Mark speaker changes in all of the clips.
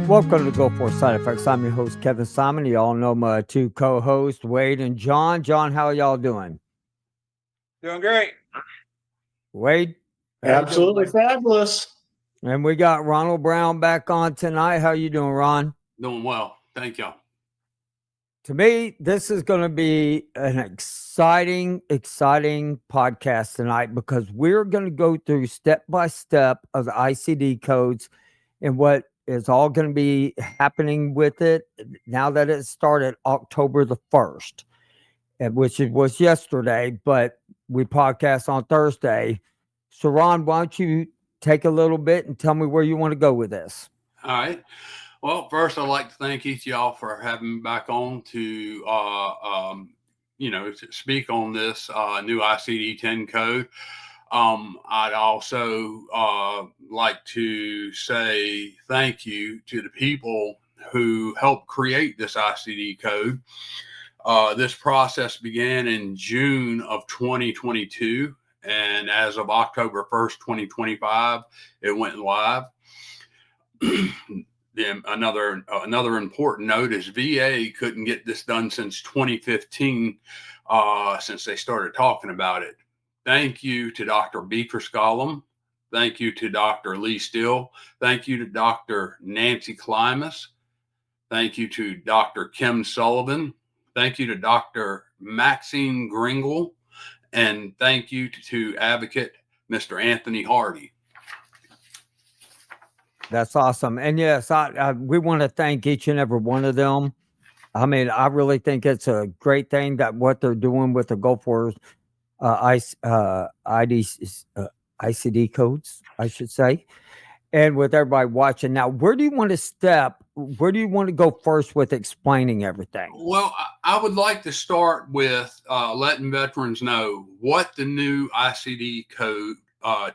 Speaker 1: Welcome to Go For Side Effects. I'm your host, Kevin Simon. You all know my two co-hosts, Wade and John. John, how are y'all doing?
Speaker 2: Doing great.
Speaker 1: Wade?
Speaker 3: Absolutely fabulous.
Speaker 1: And we got Ronald Brown back on tonight. How you doing, Ron?
Speaker 4: Doing well. Thank you.
Speaker 1: To me, this is going to be an exciting podcast tonight because we're going to go through step by step of the ICD codes and what is all going to be happening with it now that it started October the 1st, which it was yesterday, but we podcast on Thursday. So, Ron, why don't you take a little bit and tell me where you want to go with this?
Speaker 4: All right. Well, first, I'd like to thank each of y'all for having me back on to, to speak on this new ICD-10 code. I'd also like to say thank you to the people who helped create this ICD code. This process began in June of 2022, and as of October 1st, 2025, it went live. Another important note is VA couldn't get this done since 2015, since they started talking about it. Thank you to Dr. Beatrice Gollum. Thank you to Dr. Lee Steele. Thank you to Dr. Nancy Klimas. Thank you to Dr. Kim Sullivan. Thank you to Dr. Maxine Gringle. And thank you to advocate Mr. Anthony Hardy.
Speaker 1: That's awesome. And yes, we want to thank each and every one of them. I mean, I really think it's a great thing that what they're doing with the Go For ICD codes, I should say, and with everybody watching. Now, where do you want to go first with explaining everything?
Speaker 4: Well, I would like to start with letting veterans know what the new ICD code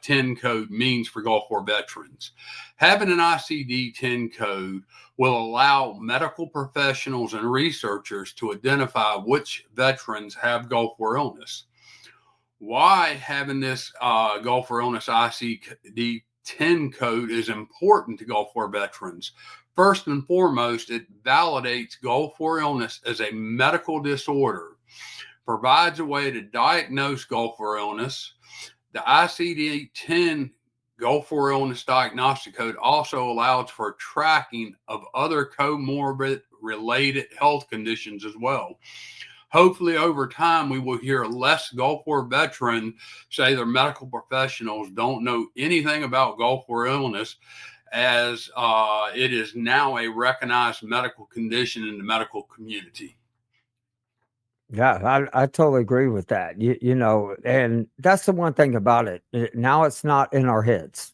Speaker 4: 10 code means for Gulf War veterans. Having an ICD-10 code will allow medical professionals and researchers to identify which veterans have Gulf War illness. Why having this Gulf War illness ICD-10 code is important to Gulf War veterans. First and foremost, it validates Gulf War illness as a medical disorder, provides a way to diagnose Gulf War illness. The ICD-10 Gulf War illness diagnostic code also allows for tracking of other comorbid related health conditions as well. Hopefully, over time, we will hear less Gulf War veterans say their medical professionals don't know anything about Gulf War illness, as it is now a recognized medical condition in the medical community.
Speaker 1: Yeah, I totally agree with that. You know, and that's the one thing about it. Now it's not in our heads.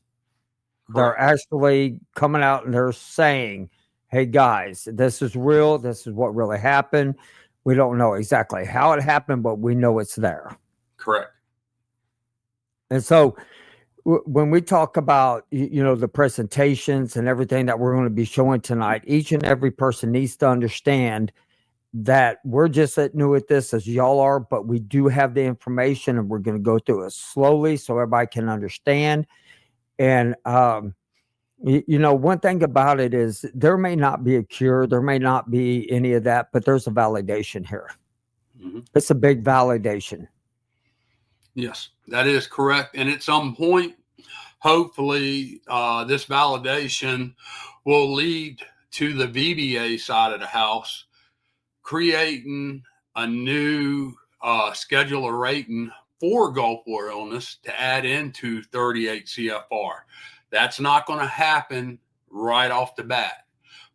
Speaker 1: Correct. They're actually coming out and they're saying, hey, guys, this is real. This is what really happened. We don't know exactly how it happened, but we know it's there.
Speaker 4: Correct.
Speaker 1: And so when we talk about, the presentations and everything that we're going to be showing tonight, each and every person needs to understand that we're just as new at this as y'all are, but we do have the information and we're going to go through it slowly so everybody can understand. And, one thing about it is there may not be a cure. There may not be any of that, but there's a validation here. Mm-hmm. It's a big validation.
Speaker 4: Yes, that is correct. And at some point, hopefully, this validation will lead to the VBA side of the house creating a new scheduler rating for Gulf War illness to add into 38 CFR. That's not going to happen right off the bat,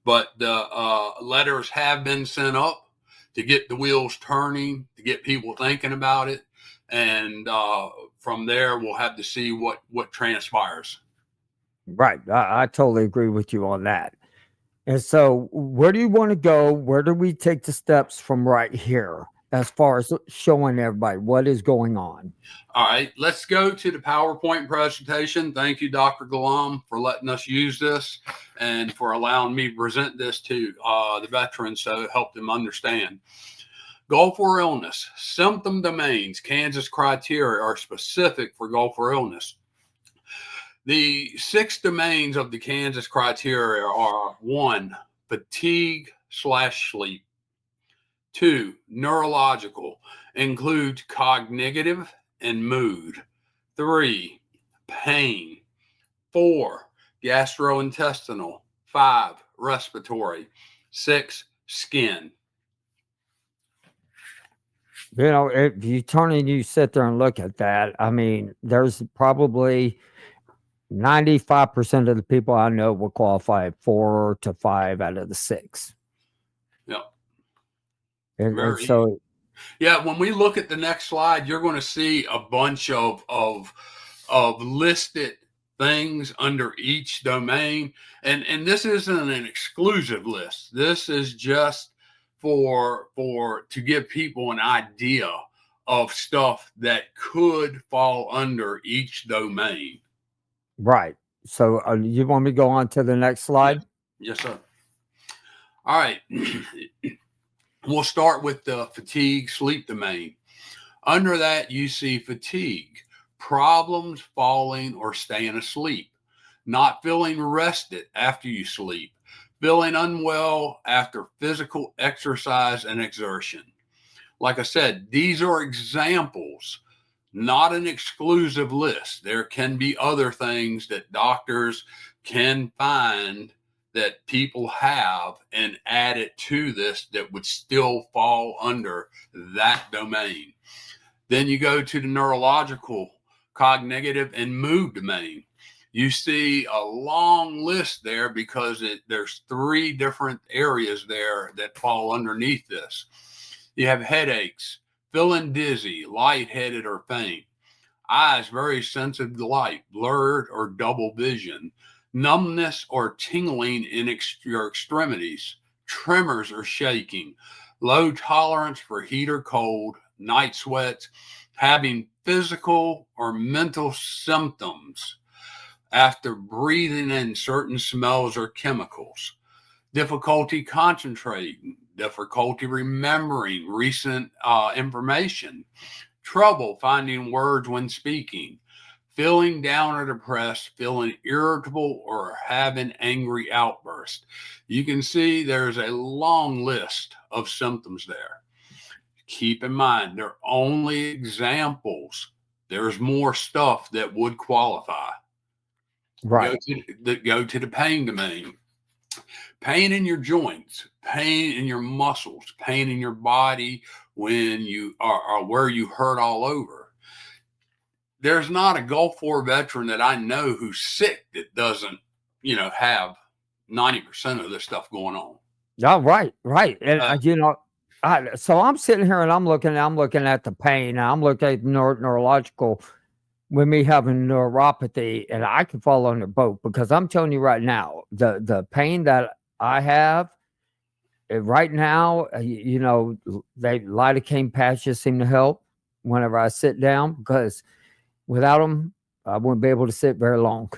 Speaker 4: but the letters have been sent up to get the wheels turning, to get people thinking about it. And from there, we'll have to see what transpires.
Speaker 1: Right. I totally agree with you on that. And so where do you want to go? Where do we take the steps from right here as far as showing everybody what is going on?
Speaker 4: All right, let's go to the PowerPoint presentation. Thank you, Dr. Galam, for letting us use this and for allowing me to present this to the veterans so help them understand. Gulf War illness, symptom domains, Kansas criteria are specific for Gulf War illness. The 6 domains of the Kansas criteria are: 1, fatigue/sleep; 2, neurological, includes cognitive and mood; 3, pain; 4, gastrointestinal; 5, respiratory; 6, skin.
Speaker 1: You know, if you turn and you sit there and look at that, I mean, there's probably 95% of the people I know will qualify 4 to 5 out of the 6.
Speaker 4: Yep.
Speaker 1: And
Speaker 4: Very
Speaker 1: so,
Speaker 4: Yeah, when we look at the next slide, you're going to see a bunch of listed things under each domain, and this isn't an exclusive list. This is just for to give people an idea of stuff that could fall under each domain.
Speaker 1: right. So, you want me to go on to the next slide?
Speaker 4: Yes, sir. All right. We'll start with the fatigue sleep domain. Under that, you see fatigue, problems falling or staying asleep, not feeling rested after you sleep, feeling unwell after physical exercise and exertion. Like I said, these are examples, not an exclusive list. There can be other things that doctors can find that people have and add it to this that would still fall under that domain. Then you go to the neurological, cognitive, and mood domain. You see a long list there because there's 3 different areas there that fall underneath this. You have headaches, feeling dizzy, lightheaded, or faint; eyes very sensitive to light, blurred or double vision; numbness or tingling in your extremities; tremors or shaking; low tolerance for heat or cold; night sweats; having physical or mental symptoms after breathing in certain smells or chemicals; difficulty concentrating; difficulty remembering recent information; trouble finding words when speaking; feeling down or depressed; feeling irritable, or having angry outbursts. You can see there's a long list of symptoms there. Keep in mind, they're only examples. There's more stuff that would qualify.
Speaker 1: Right.
Speaker 4: Go to the pain domain. Pain in your joints, pain in your muscles, pain in your body when you are where you hurt all over. There's not a Gulf War veteran that I know who's sick that doesn't, have 90% of this stuff going on.
Speaker 1: Oh, right. And so I'm sitting here and I'm looking at the pain. I'm looking at neurological with me having neuropathy, and I can fall under both because I'm telling you right now, the pain that I have right now, they lidocaine patches seem to help whenever I sit down because without them, I wouldn't be able to sit very long.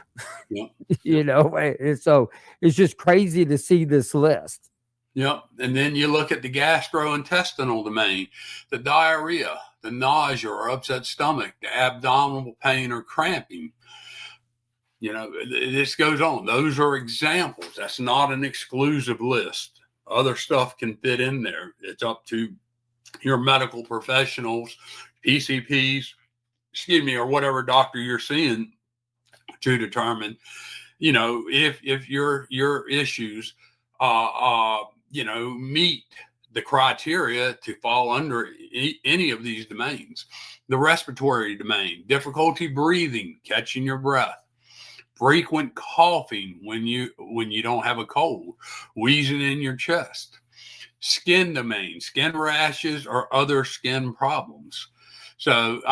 Speaker 4: Yeah.
Speaker 1: And so it's just crazy to see this list.
Speaker 4: Yep. And then you look at the gastrointestinal domain, the diarrhea, the nausea or upset stomach, the abdominal pain or cramping. This goes on. Those are examples. That's not an exclusive list. Other stuff can fit in there. It's up to your medical professionals, PCPs, or whatever doctor you're seeing to determine, if your issues, meet the criteria to fall under any of these domains. The respiratory domain, difficulty breathing, catching your breath, frequent coughing when you don't have a cold, wheezing in your chest. Skin domain, skin rashes or other skin problems. So,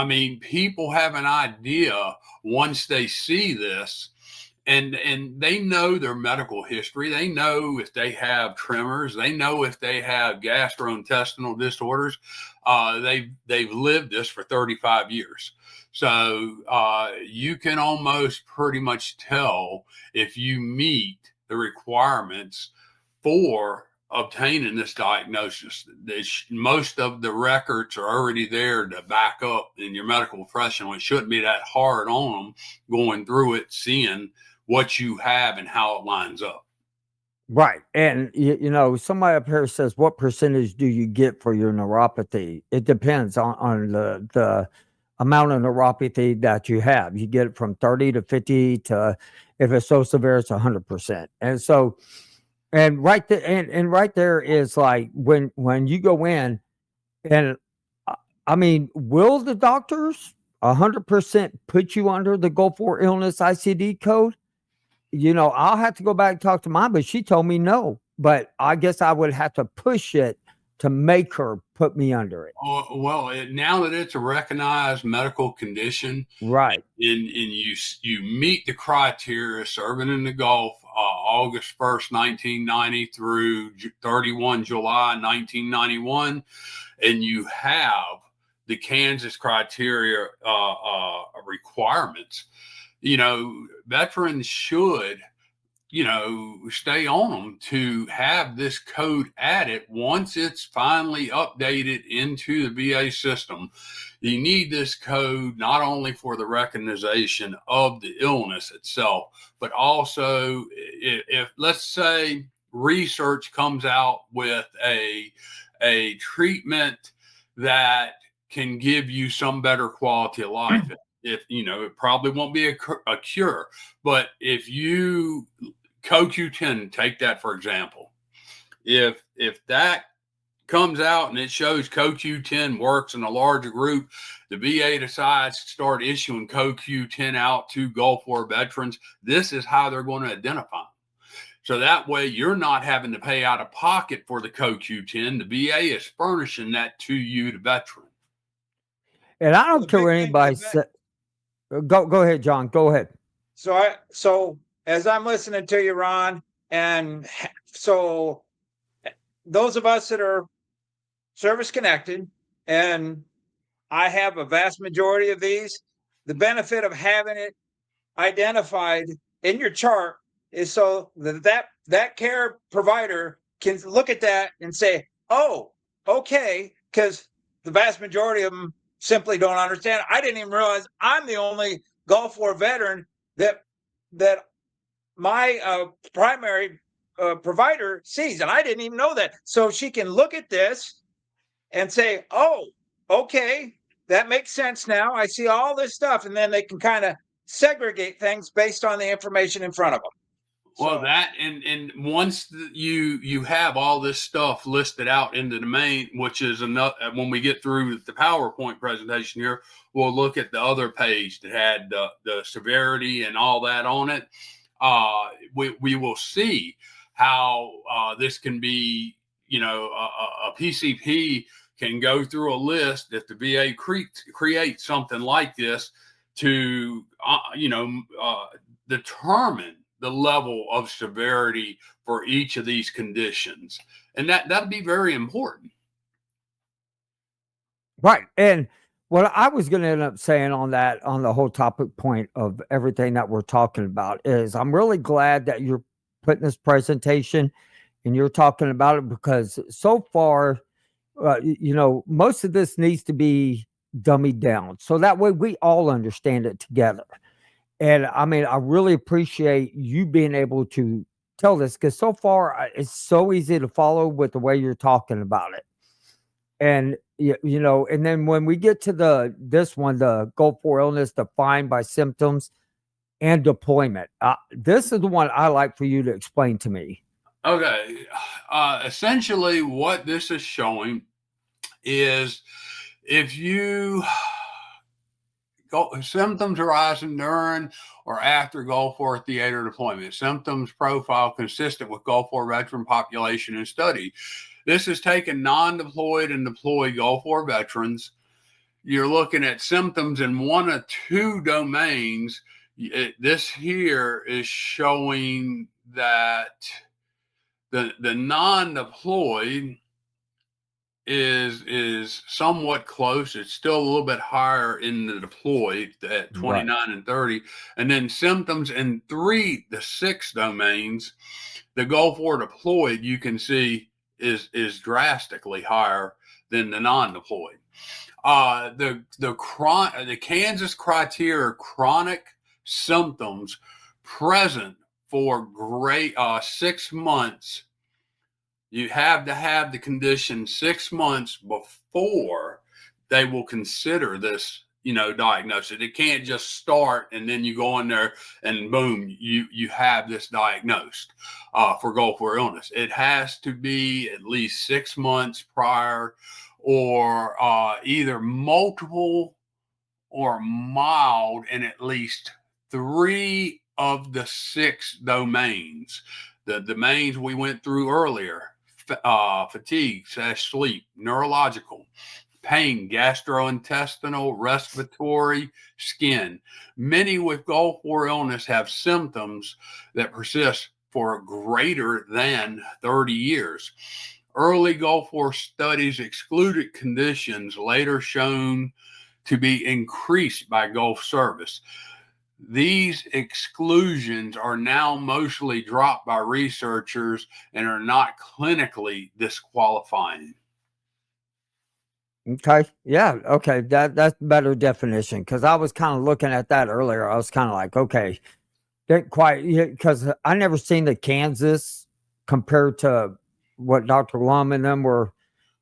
Speaker 4: people have an idea once they see this, and they know their medical history. They know if they have tremors. They know if they have gastrointestinal disorders. They've lived this for 35 years. So you can almost pretty much tell if you meet the requirements for obtaining this diagnosis. Most of the records are already there to back up in your medical professional. It shouldn't be that hard on them going through it, seeing what you have and how it lines up.
Speaker 1: Right. And, somebody up here says, what percentage do you get for your neuropathy? It depends on the amount of neuropathy that you have. You get it from 30 to 50 to, if it's so severe, it's 100%. And so, and right there, and right there is like when you go in, and I mean, will the doctors 100% put you under the Gulf War illness ICD code? I'll have to go back and talk to mine, but she told me no. But I guess I would have to push it to make her put me under it.
Speaker 4: Well, now that it's a recognized medical condition,
Speaker 1: right,
Speaker 4: and you meet the criteria, serving in the Gulf August 1st, 1990 through 31 July 1991, and you have the Kansas criteria requirements, veterans should, stay on them to have this code added once it's finally updated into the VA system. You need this code not only for the recognition of the illness itself, but also if let's say research comes out with a treatment that can give you some better quality of life. If it probably won't be a cure, but if you CoQ10, take that for example. If that comes out and it shows CoQ10 works in a larger group, the VA decides to start issuing CoQ10 out to Gulf War veterans. This is how they're going to identify them. So that way you're not having to pay out of pocket for the CoQ10. The VA is furnishing that to you, the veteran.
Speaker 1: And I don't care what anybody says. Go ahead, John. Go ahead.
Speaker 2: So as I'm listening to you, Ron, and so those of us that are service connected, and I have a vast majority of these, the benefit of having it identified in your chart is so that care provider can look at that and say, oh, okay, because the vast majority of them simply don't understand. I didn't even realize I'm the only Gulf War veteran that my primary provider sees, and I didn't even know that. So she can look at this and say, oh, okay, that makes sense now. I see all this stuff, and then they can kind of segregate things based on the information in front of them.
Speaker 4: Well, that and once you have all this stuff listed out in the domain, which is enough. When we get through the PowerPoint presentation here, we'll look at the other page that had the severity and all that on it. We will see how this can be. A PCP can go through a list if the VA creates something like this to determine the level of severity for each of these conditions. And that'd be very important.
Speaker 1: Right. And what I was going to end up saying on the whole topic point of everything that we're talking about is I'm really glad that you're putting this presentation and you're talking about it, because so far, most of this needs to be dummied down so that way we all understand it together. And I mean, I really appreciate you being able to tell this, because so far it's so easy to follow with the way you're talking about it. And, and then when we get to this one, the Gulf War illness defined by symptoms and deployment, this is the one I like for you to explain to me.
Speaker 4: Okay. Essentially what this is showing is if you symptoms arising during or after Gulf War theater deployment. Symptoms profile consistent with Gulf War veteran population and study. This is taking non-deployed and deployed Gulf War veterans. You're looking at symptoms in one of two domains. This here is showing that the non-deployed is somewhat close. It's still a little bit higher in the deployed at 29 right. and 30. And then symptoms in the 6 domains, the Gulf War deployed, you can see is drastically higher than the non-deployed. The Kansas criteria chronic symptoms present for 6 months. You have to have the condition 6 months before they will consider this, diagnosis. It can't just start and then you go in there and boom, you have this diagnosed for Gulf War illness. It has to be at least 6 months prior, or either multiple or mild in at least 3 of the 6 domains. The domains we went through earlier: fatigue, sleep, neurological, pain, gastrointestinal, respiratory, skin. Many with Gulf War illness have symptoms that persist for greater than 30 years. Early Gulf War studies excluded conditions later shown to be increased by Gulf service. These exclusions are now mostly dropped by researchers and are not clinically disqualifying.
Speaker 1: Okay. Yeah. Okay. That's better definition, because I was kind of looking at that earlier. I was kind of like, okay, didn't quite, because I never seen the Kansas compared to what Dr. Lum and them were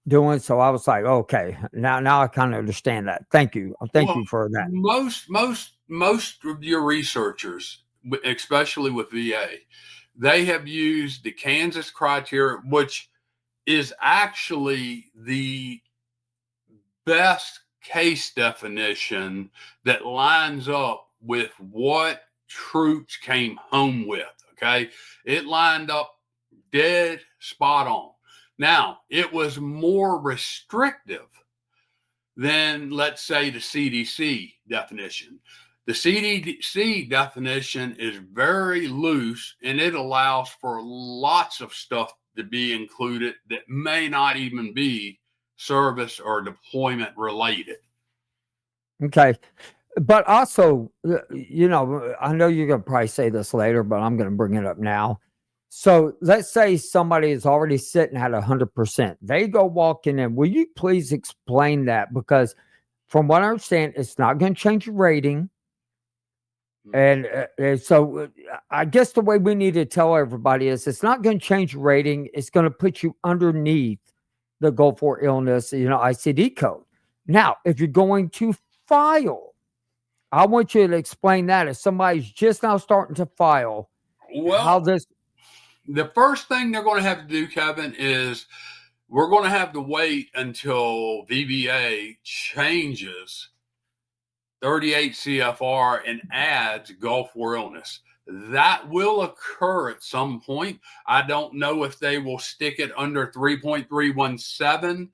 Speaker 1: doing. So I was like, okay, now I kind of understand that. Thank you. Thank you for that.
Speaker 4: Most of your researchers, especially with VA, they have used the Kansas criteria, which is actually the best case definition that lines up with what troops came home with. Okay. It lined up dead spot on. Now, it was more restrictive than, let's say, the CDC definition. The CDC definition is very loose, and it allows for lots of stuff to be included that may not even be service or deployment related.
Speaker 1: Okay. But also, I know you're going to probably say this later, but I'm going to bring it up now. So let's say somebody is already sitting at 100%. They go walking in. Will you please explain that? Because from what I understand, it's not going to change your rating. And so I guess the way we need to tell everybody is it's not going to change your rating. It's going to put you underneath the Gulf War illness, ICD code. Now, if you're going to file, I want you to explain that. If somebody's just now starting to file,
Speaker 4: the first thing they're going to have to do, Kevin, is we're going to have to wait until VBA changes 38 CFR and adds Gulf War illness. That will occur at some point. I don't know if they will stick it under 3.317,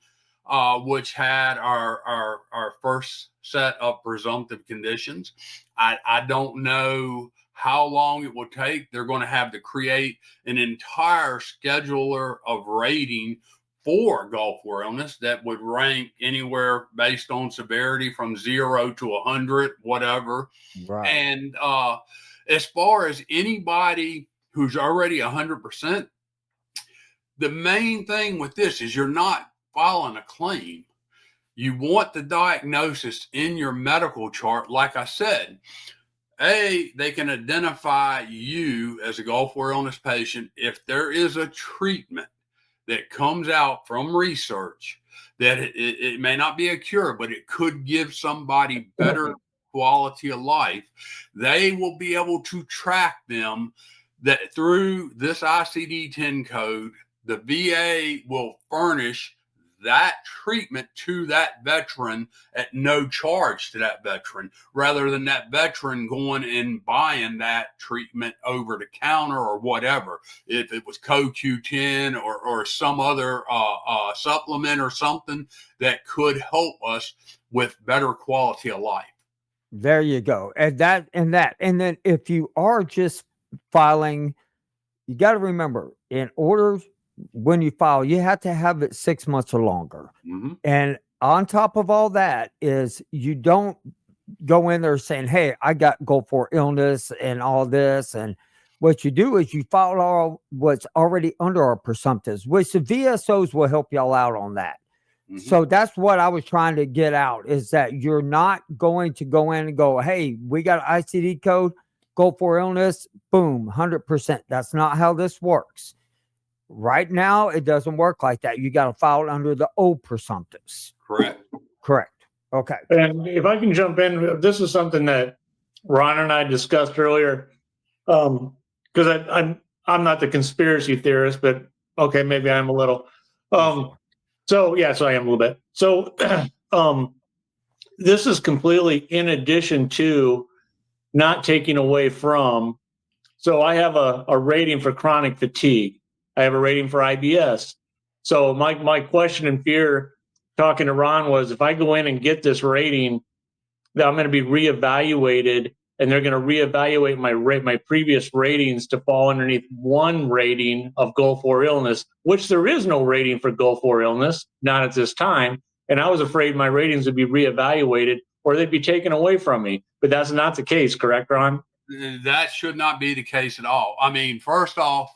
Speaker 4: which had our first set of presumptive conditions. I don't know how long it will take. They're going to have to create an entire scheduler of rating for Gulf War illness that would rank anywhere based on severity from 0 to 100, whatever.
Speaker 1: Right.
Speaker 4: And as far as anybody who's already 100%, the main thing with this is you're not filing a claim. You want the diagnosis in your medical chart. Like I said, they can identify you as a Gulf War illness patient if there is a treatment that comes out from research that it may not be a cure, but it could give somebody better quality of life. They will be able to track them that through this ICD-10 code. The VA will furnish that treatment to that veteran at no charge to that veteran, rather than that veteran going and buying that treatment over the counter or whatever. If it was CoQ10 or some other supplement or something that could help us with better quality of life.
Speaker 1: There you go. And then if you are just filing, you got to remember, in order, when you file, you have to have it 6 months or longer.
Speaker 4: Mm-hmm.
Speaker 1: And on top of all that is you don't go in there saying, hey, I got Gulf War illness and all this, and what you do is you follow all what's already under our presumptives, which the VSOs will help y'all out on that.
Speaker 4: Mhm.
Speaker 1: So that's what I was trying to get out, is that you're not going to go in and go, hey, we got an ICD code, go for illness, boom, 100%. That's not how this works. Right now, it doesn't work like that. You got to file it under the old presumptives.
Speaker 4: Correct.
Speaker 1: Correct. Okay.
Speaker 3: And if I can jump in, this is something that Ron and I discussed earlier. Because I'm not the conspiracy theorist, but okay, maybe I'm a little. So yes, I am a little bit. So this is completely in addition to, not taking away from. So I have a rating for chronic fatigue. I have a rating for IBS. So my question and fear talking to Ron was, if I go in and get this rating, that I'm going to be reevaluated, and they're going to reevaluate my previous ratings to fall underneath one rating of Gulf War illness, which there is no rating for Gulf War illness, not at this time. And I was afraid my ratings would be reevaluated or they'd be taken away from me. But that's not the case, correct, Ron?
Speaker 4: That should not be the case at all. I mean, first off,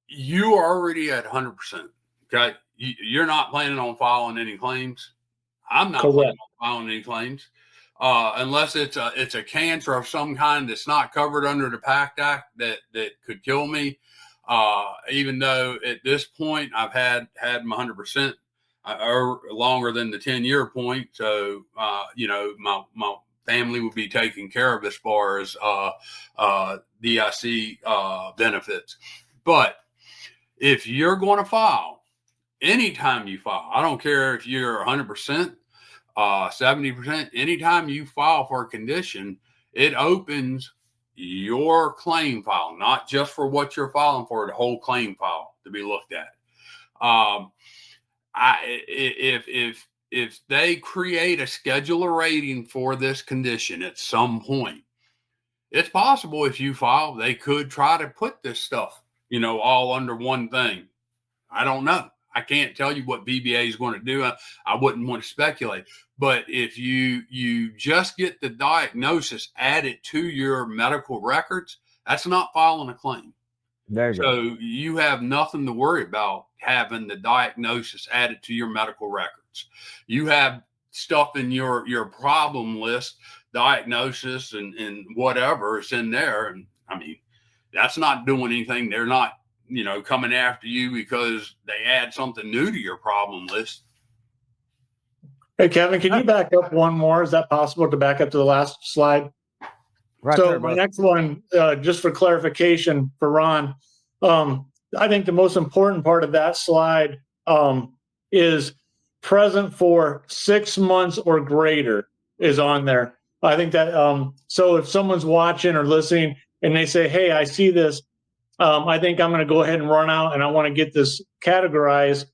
Speaker 4: you are already at 100%. Okay. You're not planning on filing any claims. I'm not
Speaker 3: Correct.
Speaker 4: planning on filing any claims. Unless it's a cancer of some kind that's not covered under the PACT Act that could kill me. Even though at this point I've had my 100% or longer than the 10-year point. So, my family would be taken care of as far as DIC benefits. But if you're going to file, anytime you file, I don't care if you're 100%, 70%, anytime you file for a condition, it opens your claim file, not just for what you're filing for, the whole claim file to be looked at. If they create a scheduler rating for this condition at some point, it's possible if you file, they could try to put this stuff, all under one thing. I don't know. I can't tell you what VBA is going to do. I wouldn't want to speculate. But if you just get the diagnosis added to your medical records, that's not filing a claim. So you have nothing to worry about having the diagnosis added to your medical records. You have stuff in your problem list, diagnosis and whatever is in there. And I mean, that's not doing anything. They're not, coming after you because they add something new to your problem list.
Speaker 3: Hey, Kevin, can you back up one more? Is that possible to back up to the last slide?
Speaker 1: Right.
Speaker 3: So my next one, just for clarification for Ron, I think the most important part of that slide is present for 6 months or greater is on there. I think that, so if someone's watching or listening and they say, hey, I see this, I think I'm going to go ahead and run out and I want to get this categorized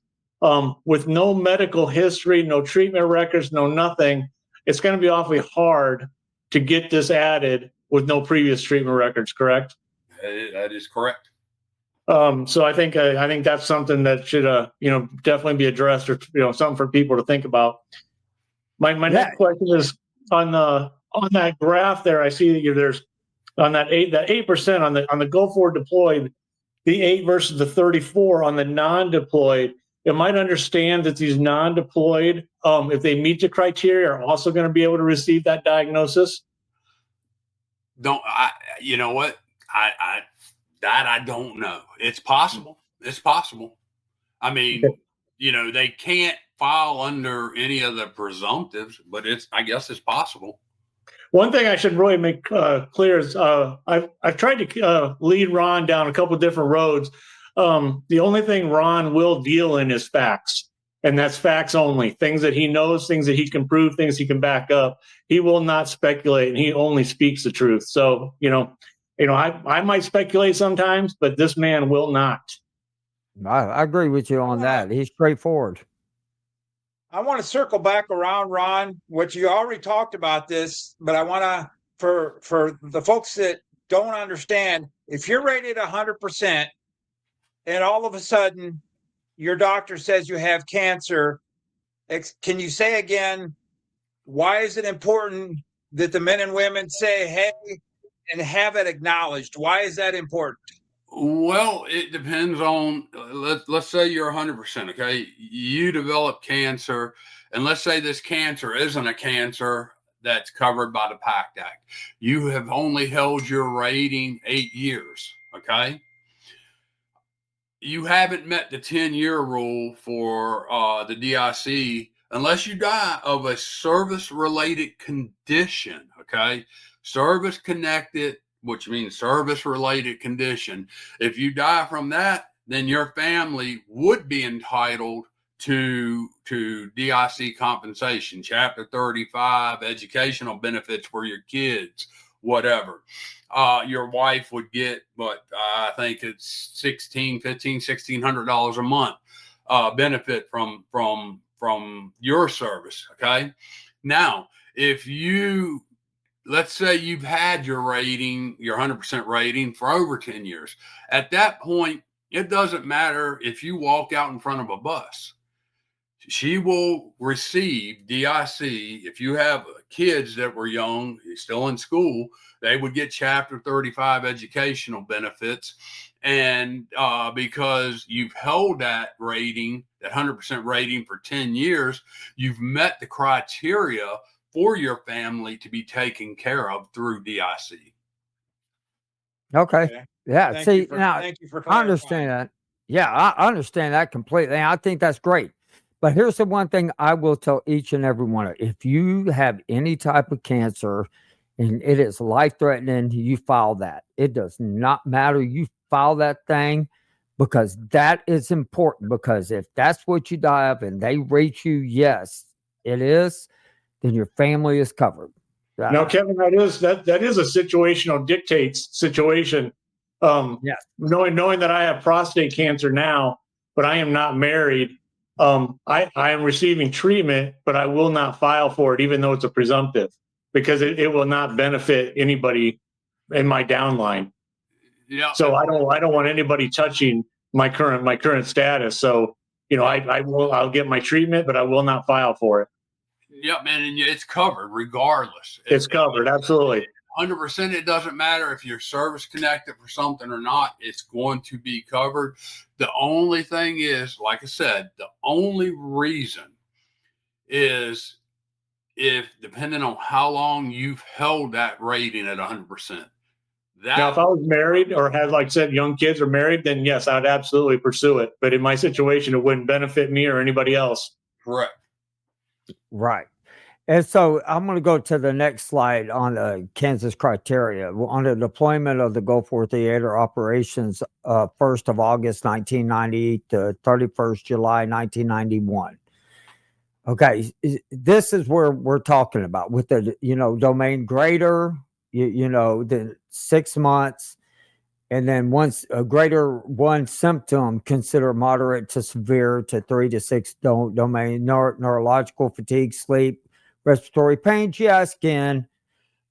Speaker 3: with no medical history, no treatment records, no nothing. It's going to be awfully hard to get this added with no previous treatment records, correct?
Speaker 4: That is correct.
Speaker 3: So I think that's something that should definitely be addressed, or something for people to think about. My next question is on that graph there. I see that there's on that 8% on the go forward deployed, the 8 versus the 34 on the non-deployed. You might understand that these non-deployed, if they meet the criteria, are also going to be able to receive that diagnosis.
Speaker 4: You know what? I don't know. It's possible. It's possible. I mean, they can't file under any of the presumptives, but I guess it's possible.
Speaker 3: One thing I should really make clear is I've tried to lead Ron down a couple of different roads. The only thing Ron will deal in is facts, and that's facts only. Things that he knows, things that he can prove, things he can back up. He will not speculate, and he only speaks the truth. So, I might speculate sometimes, but this man will not.
Speaker 1: I agree with you on that. He's straightforward.
Speaker 2: I want to circle back around, Ron, which you already talked about this, but I want to, for the folks that don't understand, if you're rated 100% and all of a sudden your doctor says you have cancer, can you say again, why is it important that the men and women say, hey, and have it acknowledged. Why is that important?
Speaker 4: Well, it depends on, let's say you're 100%, okay? You develop cancer, and let's say this cancer isn't a cancer that's covered by the PACT Act. You have only held your rating 8 years, okay? You haven't met the 10-year rule for the DIC unless you die of a service-related condition, okay? Service-connected, which means service-related condition. If you die from that, then your family would be entitled to DIC compensation, Chapter 35, educational benefits for your kids, whatever. Your wife would get, but I think it's $1,600 a month benefit from your service. Okay. Now, if you, let's say you've had your rating, your 100% rating for over 10 years, at that point, it doesn't matter if you walk out in front of a bus. She will receive DIC. If you have kids that were young, still in school, they would get Chapter 35 educational benefits. And because you've held that rating, that 100% rating for 10 years, you've met the criteria for your family to be taken care of through DIC.
Speaker 1: Okay. Yeah.
Speaker 2: Thank you for
Speaker 1: I
Speaker 2: clarifying.
Speaker 1: understand that. Yeah, I understand that completely. I think that's great. But here's the one thing I will tell each and every one of you. If you have any type of cancer and it is life-threatening, you file that. It does not matter. You file that thing because that is important. Because if that's what you die of and they rate you, yes, it is, then your family is covered.
Speaker 3: Now, Kevin, that is a situational dictates situation.
Speaker 1: Yes.
Speaker 3: Knowing that I have prostate cancer now, but I am not married. I am receiving treatment, but I will not file for it, even though it's a presumptive, because it will not benefit anybody in my downline.
Speaker 4: Yeah.
Speaker 3: So I don't want anybody touching my current status. So I'll get my treatment, but I will not file for it.
Speaker 4: Yep, man, and it's covered regardless.
Speaker 3: It's covered, absolutely.
Speaker 4: 100%. It doesn't matter if you're service connected for something or not. It's going to be covered. The only thing is, like I said, the only reason is if depending on how long you've held that rating at 100%.
Speaker 3: Now, if I was married or had, like I said, young kids or married, then yes, I'd absolutely pursue it. But in my situation, it wouldn't benefit me or anybody else.
Speaker 4: Correct.
Speaker 1: Right. And so I'm going to go to the next slide on the Kansas criteria. On the deployment of the Gulf War Theater operations, 1st of August 1990 to 31st July 1991. Okay, this is where we're talking about with the domain greater, the 6 months, and then once a greater one symptom, consider moderate to severe to 3 to 6 domain neurological fatigue, sleep, respiratory pain, GI skin.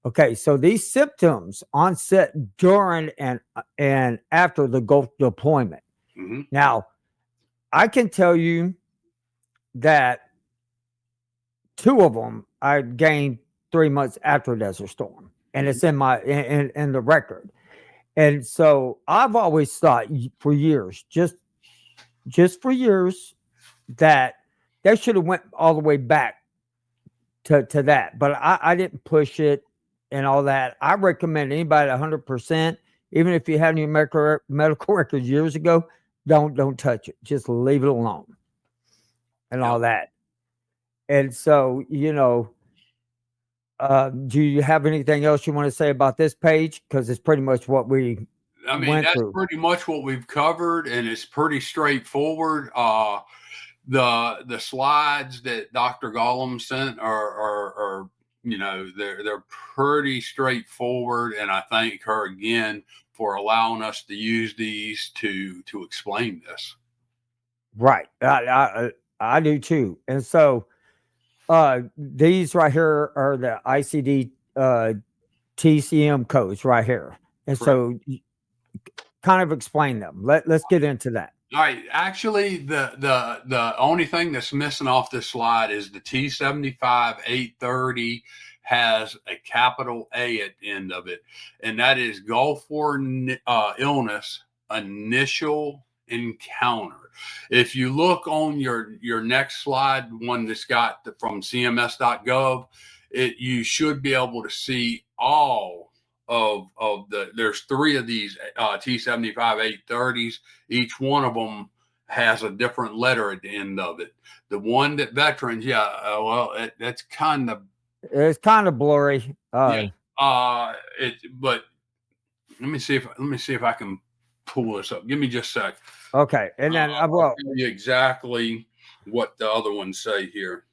Speaker 1: Okay, so these symptoms onset during and after the Gulf deployment.
Speaker 4: Mm-hmm.
Speaker 1: Now, I can tell you that 2 of them I gained 3 months after Desert Storm, and it's in my in the record. And so I've always thought for years, just for years, that they should have went all the way back to that. But I didn't push it and all that. I recommend anybody 100%, even if you had your medical records years ago, don't touch it. Just leave it alone and all that. And so, do you have anything else you want to say about this page? Because it's pretty much what we
Speaker 4: that's pretty much what we've covered, and it's pretty straightforward. The slides that Dr. Gollum sent are they're pretty straightforward, and I thank her again for allowing us to use these to explain this.
Speaker 1: Right, I do too, and so these right here are the ICD TCM codes right here, and so kind of explain them. Let's get into that.
Speaker 4: All right. Actually, the only thing that's missing off this slide is the T75 830 has a capital A at the end of it, and that is Gulf War illness initial encounter. If you look on your next slide, one that's got from cms.gov, you should be able to see all of there's 3 of these T75 830s. Each one of them has a different letter at the end of it. The one that veterans, that's kind of,
Speaker 1: it's kind of blurry.
Speaker 4: but let me see if I can pull this up. Give me just a sec.
Speaker 1: Okay, and then
Speaker 4: I'll tell you exactly what the other ones say here.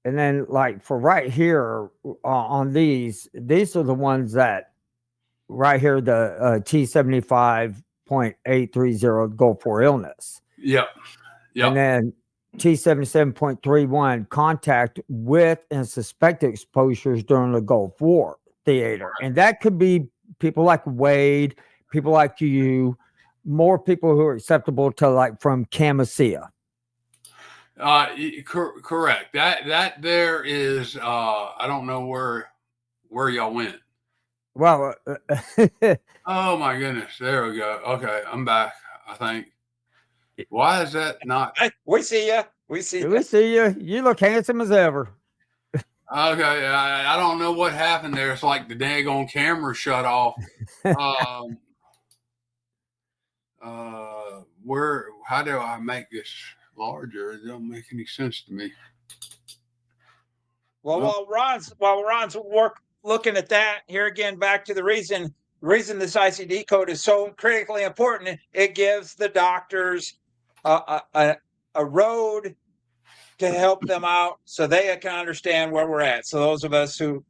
Speaker 1: And then, like for right here on these are the ones that right here, the T75.830 Gulf War illness.
Speaker 4: Yep.
Speaker 1: And then T77.31 contact with and suspected exposures during the Gulf War theater. And that could be people like Wade, people like you, more people who are acceptable to like from Camisea.
Speaker 4: Correct. That there is I don't know where y'all went.
Speaker 1: Well,
Speaker 4: oh my goodness, there we go. Okay, I'm back, I think. Why is that not?
Speaker 2: We see you. We see you.
Speaker 1: We see you. You look handsome as ever.
Speaker 4: Okay, I don't know what happened there. It's like the daggone camera shut off. How do I make this larger? It don't make any sense to me.
Speaker 2: Well, while Ron's looking at that, here again, back to the reason this ICD code is so critically important. It gives the doctors a road to help them out so they can understand where we're at. So those of us who,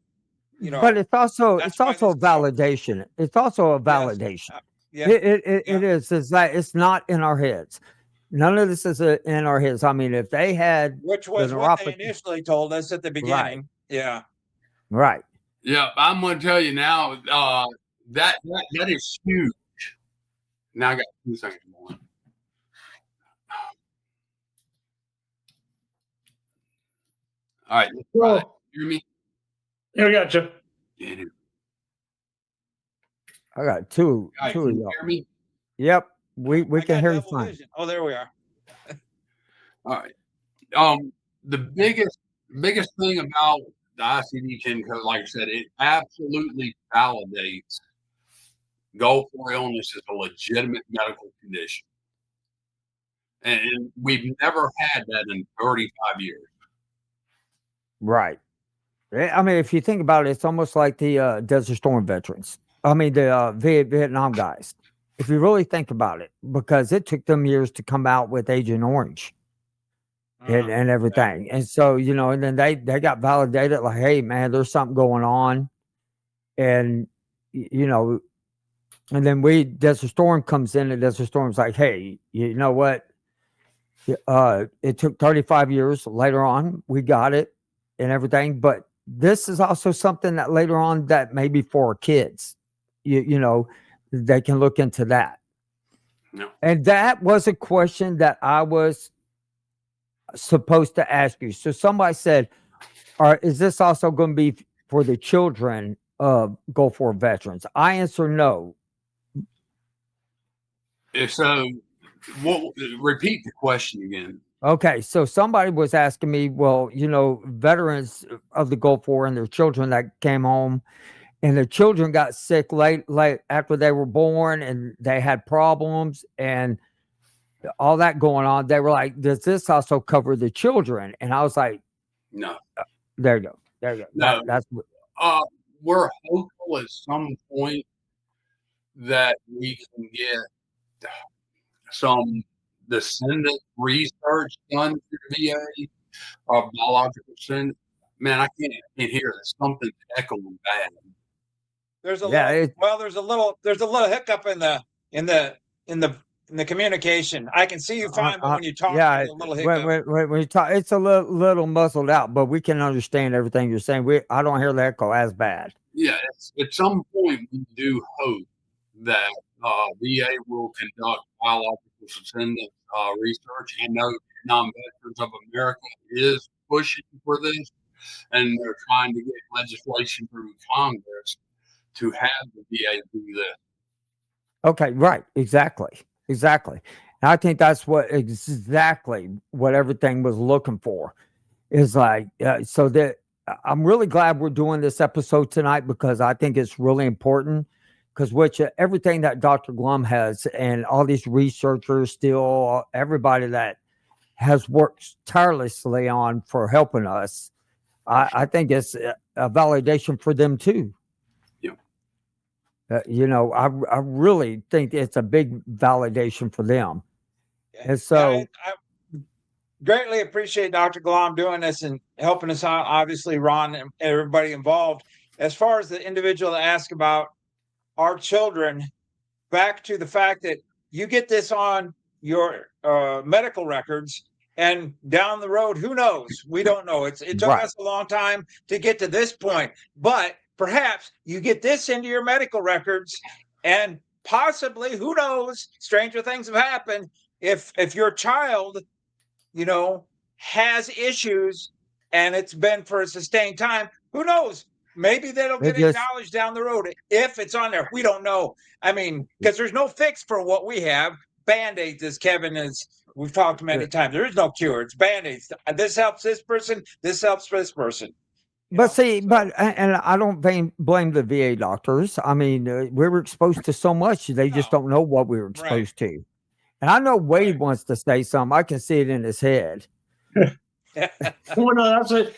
Speaker 1: but it's also a validation. It's also a validation.
Speaker 2: Yes.
Speaker 1: It is. It's that it's not in our heads. None of this is in our heads. I mean, if they had,
Speaker 2: which was what they initially told us at the beginning.
Speaker 1: Right.
Speaker 2: Yeah.
Speaker 1: Right.
Speaker 4: Yeah, I'm going to tell you now. That is huge. Now I got 2 seconds more. All right, let's try it. Hear me?
Speaker 3: Yeah, we got you.
Speaker 4: Yeah.
Speaker 1: I got two.
Speaker 4: All right,
Speaker 1: Two
Speaker 4: can
Speaker 1: of
Speaker 4: you
Speaker 1: y'all.
Speaker 4: hear me?
Speaker 1: Yep. We can hear you fine.
Speaker 2: Vision. Oh, there we are.
Speaker 4: All right. The biggest thing about the ICD-10 code, like I said, it absolutely validates Gulf War illness is a legitimate medical condition. And we've never had that in 35 years.
Speaker 1: Right. I mean, if you think about it, it's almost like the Desert Storm veterans. I mean, the Vietnam guys. If you really think about it, because it took them years to come out with Agent Orange and everything. And so, and then they got validated like, hey, man, there's something going on. And, and then Desert Storm comes in and Desert Storm's like, hey, you know what? It took 35 years. Later on, we got it and everything. But this is also something that later on that maybe for our kids, they can look into that.
Speaker 4: No.
Speaker 1: And that was a question that I was supposed to ask you. So somebody said, is this also going to be for the children of Gulf War veterans? I answer no.
Speaker 4: So repeat the question again.
Speaker 1: Okay, so somebody was asking me, well, veterans of the Gulf War and their children that came home, and their children got sick late after they were born, and they had problems and all that going on. They were like, does this also cover the children? And I was like,
Speaker 4: no.
Speaker 1: There you go.
Speaker 4: No.
Speaker 1: That's what.
Speaker 4: We're hopeful at some point that we can get some descendant research done through the VA of biological descendants. Man, I can't hear it. Something echoing bad.
Speaker 2: There's a little hiccup in the communication. I can see you fine, but when you talk, there's a little hiccup.
Speaker 1: When you talk, it's a little muzzled out, but we can understand everything you're saying. I don't hear the echo as bad.
Speaker 4: Yeah, at some point we do hope that VA will conduct biological descendant research. I know Non-Veterans of America is pushing for this. and they're trying to get legislation through Congress to have the VA do this.
Speaker 1: Okay, right. Exactly. Exactly. And I think that's exactly what everything was looking for. Is like, so that I'm really glad we're doing this episode tonight, because I think it's really important. Because everything that Dr. Glum has, and all these researchers, still everybody that has worked tirelessly on for helping us, I think it's a validation for them too.
Speaker 4: Yeah.
Speaker 1: I really think it's a big validation for them. And so,
Speaker 2: I greatly appreciate Dr. Glom doing this and helping us out. Obviously, Ron and everybody involved. As far as the individual that asked about our children, back to the fact that you get this on your medical records, and down the road, who knows? We don't know. It took
Speaker 1: right.
Speaker 2: us a long time to get to this point, but perhaps you get this into your medical records, and possibly, who knows? Stranger things have happened. If your child, has issues, and it's been for a sustained time, who knows? Maybe that'll get acknowledged down the road if it's on there. We don't know. I mean, because there's no fix for what we have. Band-Aids, as Kevin we've talked many times. There is no cure. It's Band-Aids. This helps this person. This helps this person.
Speaker 1: But and I don't blame the VA doctors. I mean, we were exposed to so much. They just don't know what we were exposed to. And I know Wade wants to say something. I can see it in his head.
Speaker 3: Well, no, that's it.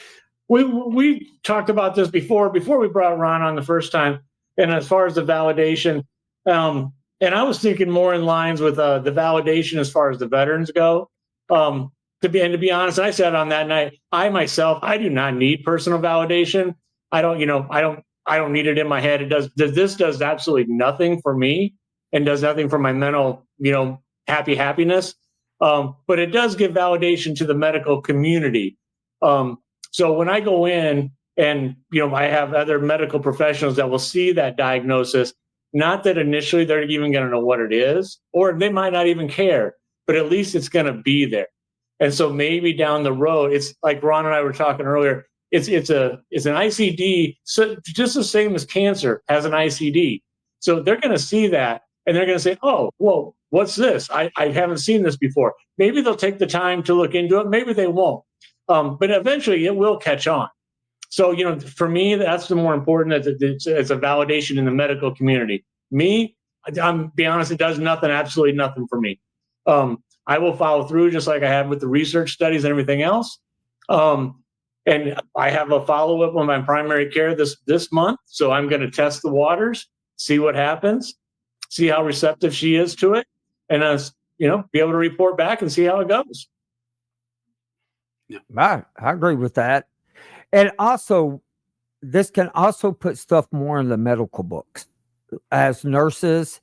Speaker 3: We talked about this before we brought Ron on the first time. And as far as the validation, and I was thinking more in lines with the validation as far as the veterans go. To be honest, I said on that night, I do not need personal validation. I don't need it in my head. This does absolutely nothing for me, and does nothing for my mental, happiness. But it does give validation to the medical community. So when I go in and, I have other medical professionals that will see that diagnosis, not that initially they're even going to know what it is, or they might not even care, but at least it's going to be there. And so maybe down the road, it's like Ron and I were talking earlier, it's an ICD, so just the same as cancer has an ICD. So they're going to see that, and they're going to say, oh, well, what's this? I haven't seen this before. Maybe they'll take the time to look into it. Maybe they won't. But eventually it will catch on. So, for me, that's the more important, that it's a validation in the medical community. Me, I'm be honest, it does nothing, absolutely nothing for me. I will follow through just like I have with the research studies and everything else. And I have a follow-up on my primary care this month. So I'm going to test the waters, see what happens, see how receptive she is to it, and be able to report back and see how it goes.
Speaker 1: Yeah, I agree with that. And also, this can also put stuff more in the medical books. As nurses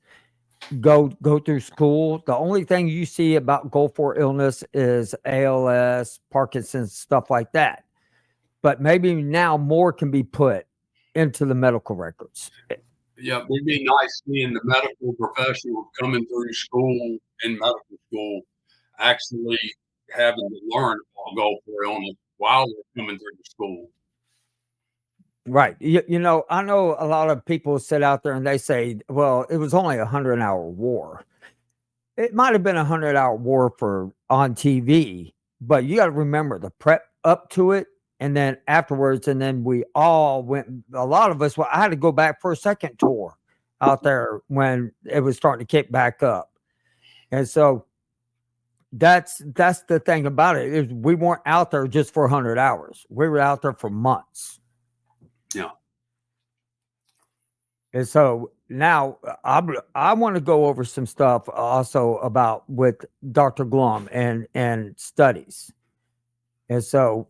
Speaker 1: go through school, the only thing you see about Gulf War illness is ALS, Parkinson's, stuff like that. But maybe now more can be put into the medical records.
Speaker 4: Yeah, it'd be nice seeing the medical professionals coming through school, in medical school, actually having to learn about Gulf War illness while they're coming through the school.
Speaker 1: Right. I know a lot of people sit out there and they say, well, it was only 100-hour war. It might have been 100-hour war on TV, but you got to remember the prep up to it, and then afterwards, and then we all went, a lot of us, I had to go back for a second tour out there when it was starting to kick back up. And so that's the thing about it, is we weren't out there just for 100 hours. We were out there for months.
Speaker 4: Yeah.
Speaker 1: And so now I want to go over some stuff also about with Dr. Glum and studies. And so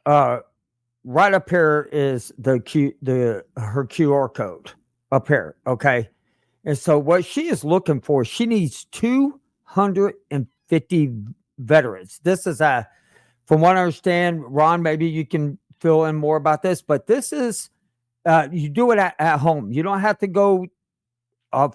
Speaker 1: right up here is her QR code up here. Okay. And so what she is looking for, she needs 250 veterans. This is from what I understand, Ron, maybe you can fill in more about this, but this is, you do it at home. You don't have to go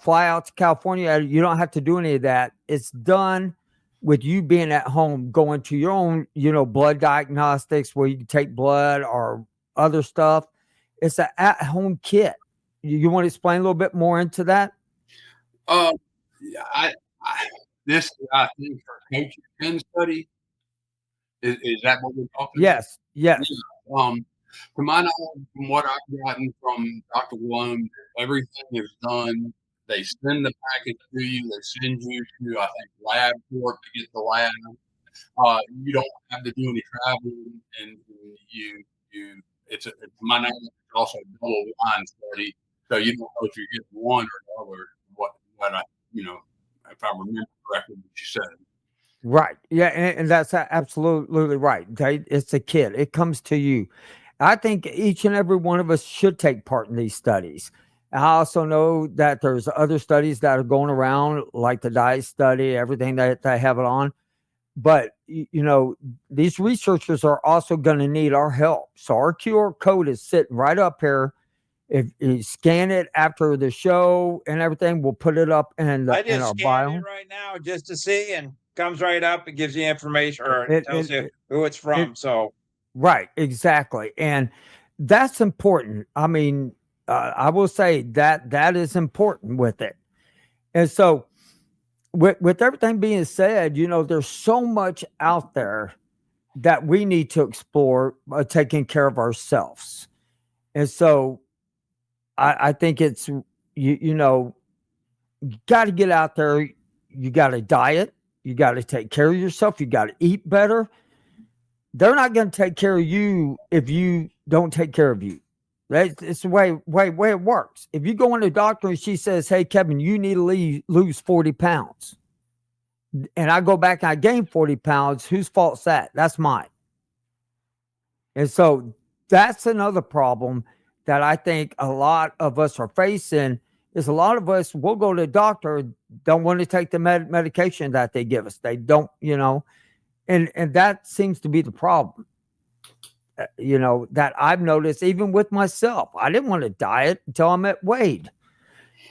Speaker 1: fly out to California. You don't have to do any of that. It's done with you being at home, going to your own, blood diagnostics where you can take blood or other stuff. It's an at-home kit. You want to explain a little bit more into that?
Speaker 4: Uh, I, this, I think, for Coach 10 study, is that what we're talking about?
Speaker 1: Yes.
Speaker 4: To my knowledge, from what I've gotten from Dr. Malone, everything is done. They send the package to you. They send you to, I think, LabCorp to get the lab. You don't have to do any traveling, and to my knowledge, it's also a double blind study, so you don't know if you're getting one or the other. What I, if I remember correctly, what you said.
Speaker 1: Right. Yeah, and that's absolutely right. It's a kit. It comes to you. I think each and every one of us should take part in these studies. I also know that there's other studies that are going around, like the diet study, everything that they have it on. But, these researchers are also going to need our help. So our QR code is sitting right up here. If you scan it after the show and everything, we'll put it up in
Speaker 2: I
Speaker 1: our
Speaker 2: just scanned
Speaker 1: bio.
Speaker 2: it right now just to see, and comes right up. It gives you information, or
Speaker 1: It-
Speaker 2: tells
Speaker 1: it-
Speaker 2: you who it's from. So
Speaker 1: Right, exactly. And that's important. I mean, I will say that is important with it. And so, with everything being said, there's so much out there that we need to explore, taking care of ourselves. And so, I think it's, you got to get out there. You got to diet. You got to take care of yourself. You got to eat better. They're not going to take care of you if you don't take care of you. It's the way it works. If you go in the doctor and she says, "Hey, Kevin, you need to lose 40 pounds," and I go back and I gain 40 pounds, whose fault's that? That's mine. And so that's another problem that I think a lot of us are facing. Is a lot of us will go to the doctor, don't want to take the medication that they give us. They don't, and that seems to be the problem. That I've noticed even with myself. I didn't want to diet until I met Wade,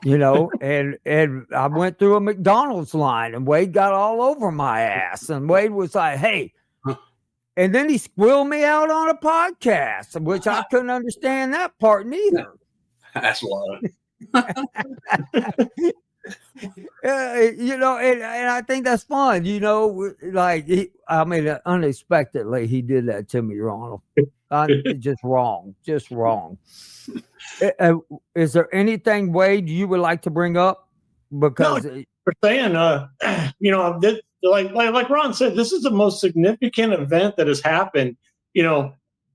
Speaker 1: and I went through a McDonald's line and Wade got all over my ass. And Wade was like, "Hey," and then he squealed me out on a podcast, which I couldn't understand that part neither.
Speaker 4: That's love.
Speaker 1: And I think that's fun, unexpectedly he did that to me, Ronald. Just wrong. Is there anything, Wade, you would like to bring up? Because
Speaker 3: for saying, like Ron said, this is the most significant event that has happened,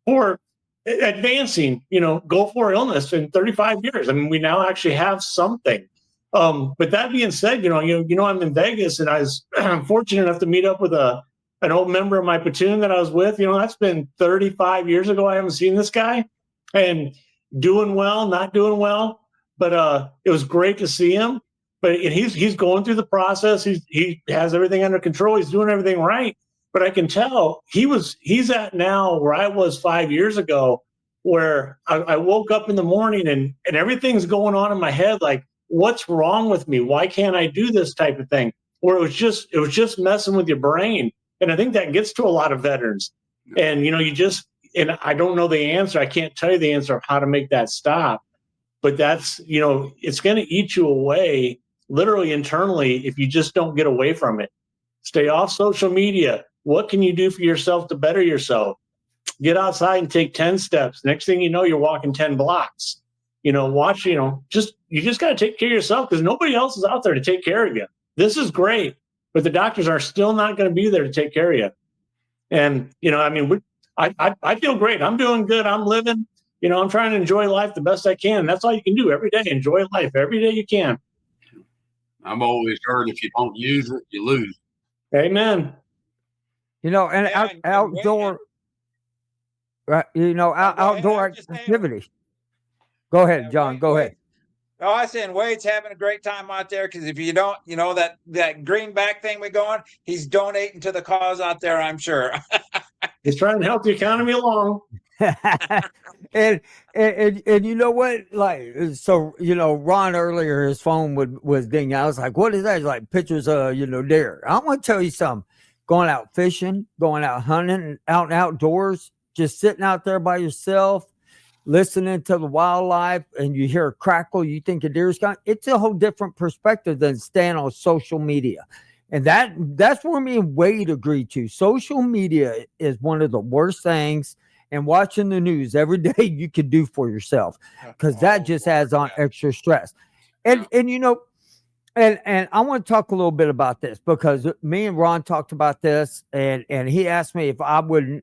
Speaker 3: for advancing, goal for illness in 35 years. I mean, we now actually have something. But that being said, I'm in Vegas, and I was fortunate enough to meet up with an old member of my platoon that I was with. That's been 35 years ago. I haven't seen this guy, and doing well, not doing well, but it was great to see him. But he's going through the process. He has everything under control. He's doing everything right. But I can tell he's at now where I was 5 years ago, where I woke up in the morning and everything's going on in my head, like, what's wrong with me? Why can't I do this type of thing? Or it was just messing with your brain. And I think that gets to a lot of veterans. And and I don't know the answer. I can't tell you the answer of how to make that stop. But that's, it's going to eat you away, literally internally, if you just don't get away from it. Stay off social media. What can you do for yourself to better yourself? Get outside and take 10 steps. Next thing you know, you're walking 10 blocks. Watch, you just got to take care of yourself, because nobody else is out there to take care of you. This is great, but the doctors are still not going to be there to take care of you. And, I feel great. I'm doing good. I'm living, I'm trying to enjoy life the best I can. That's all you can do every day. Enjoy life every day you can.
Speaker 4: I've always heard if you don't use it, you lose.
Speaker 3: Amen.
Speaker 1: Outdoor, right? Outdoor activity. Go ahead, John. Go ahead.
Speaker 2: Oh, I said Wade's having a great time out there, because if you don't, that greenback thing we're going, he's donating to the cause out there, I'm sure.
Speaker 3: He's trying to help the economy along.
Speaker 1: and, and you know what? Like, so Ron earlier, his phone was dinging. I was like, "What is that?" He's like, "Pictures of deer." I want to tell you something. Going out fishing, going out hunting, out and outdoors, just sitting out there by yourself, listening to the wildlife, and you hear a crackle, you think a deer's coming. It's a whole different perspective than staying on social media. And that's where me and Wade agree to. Social media is one of the worst things, and watching the news every day you could do for yourself, because that just adds on extra stress. And and I want to talk a little bit about this, because me and Ron talked about this, and he asked me if I wouldn't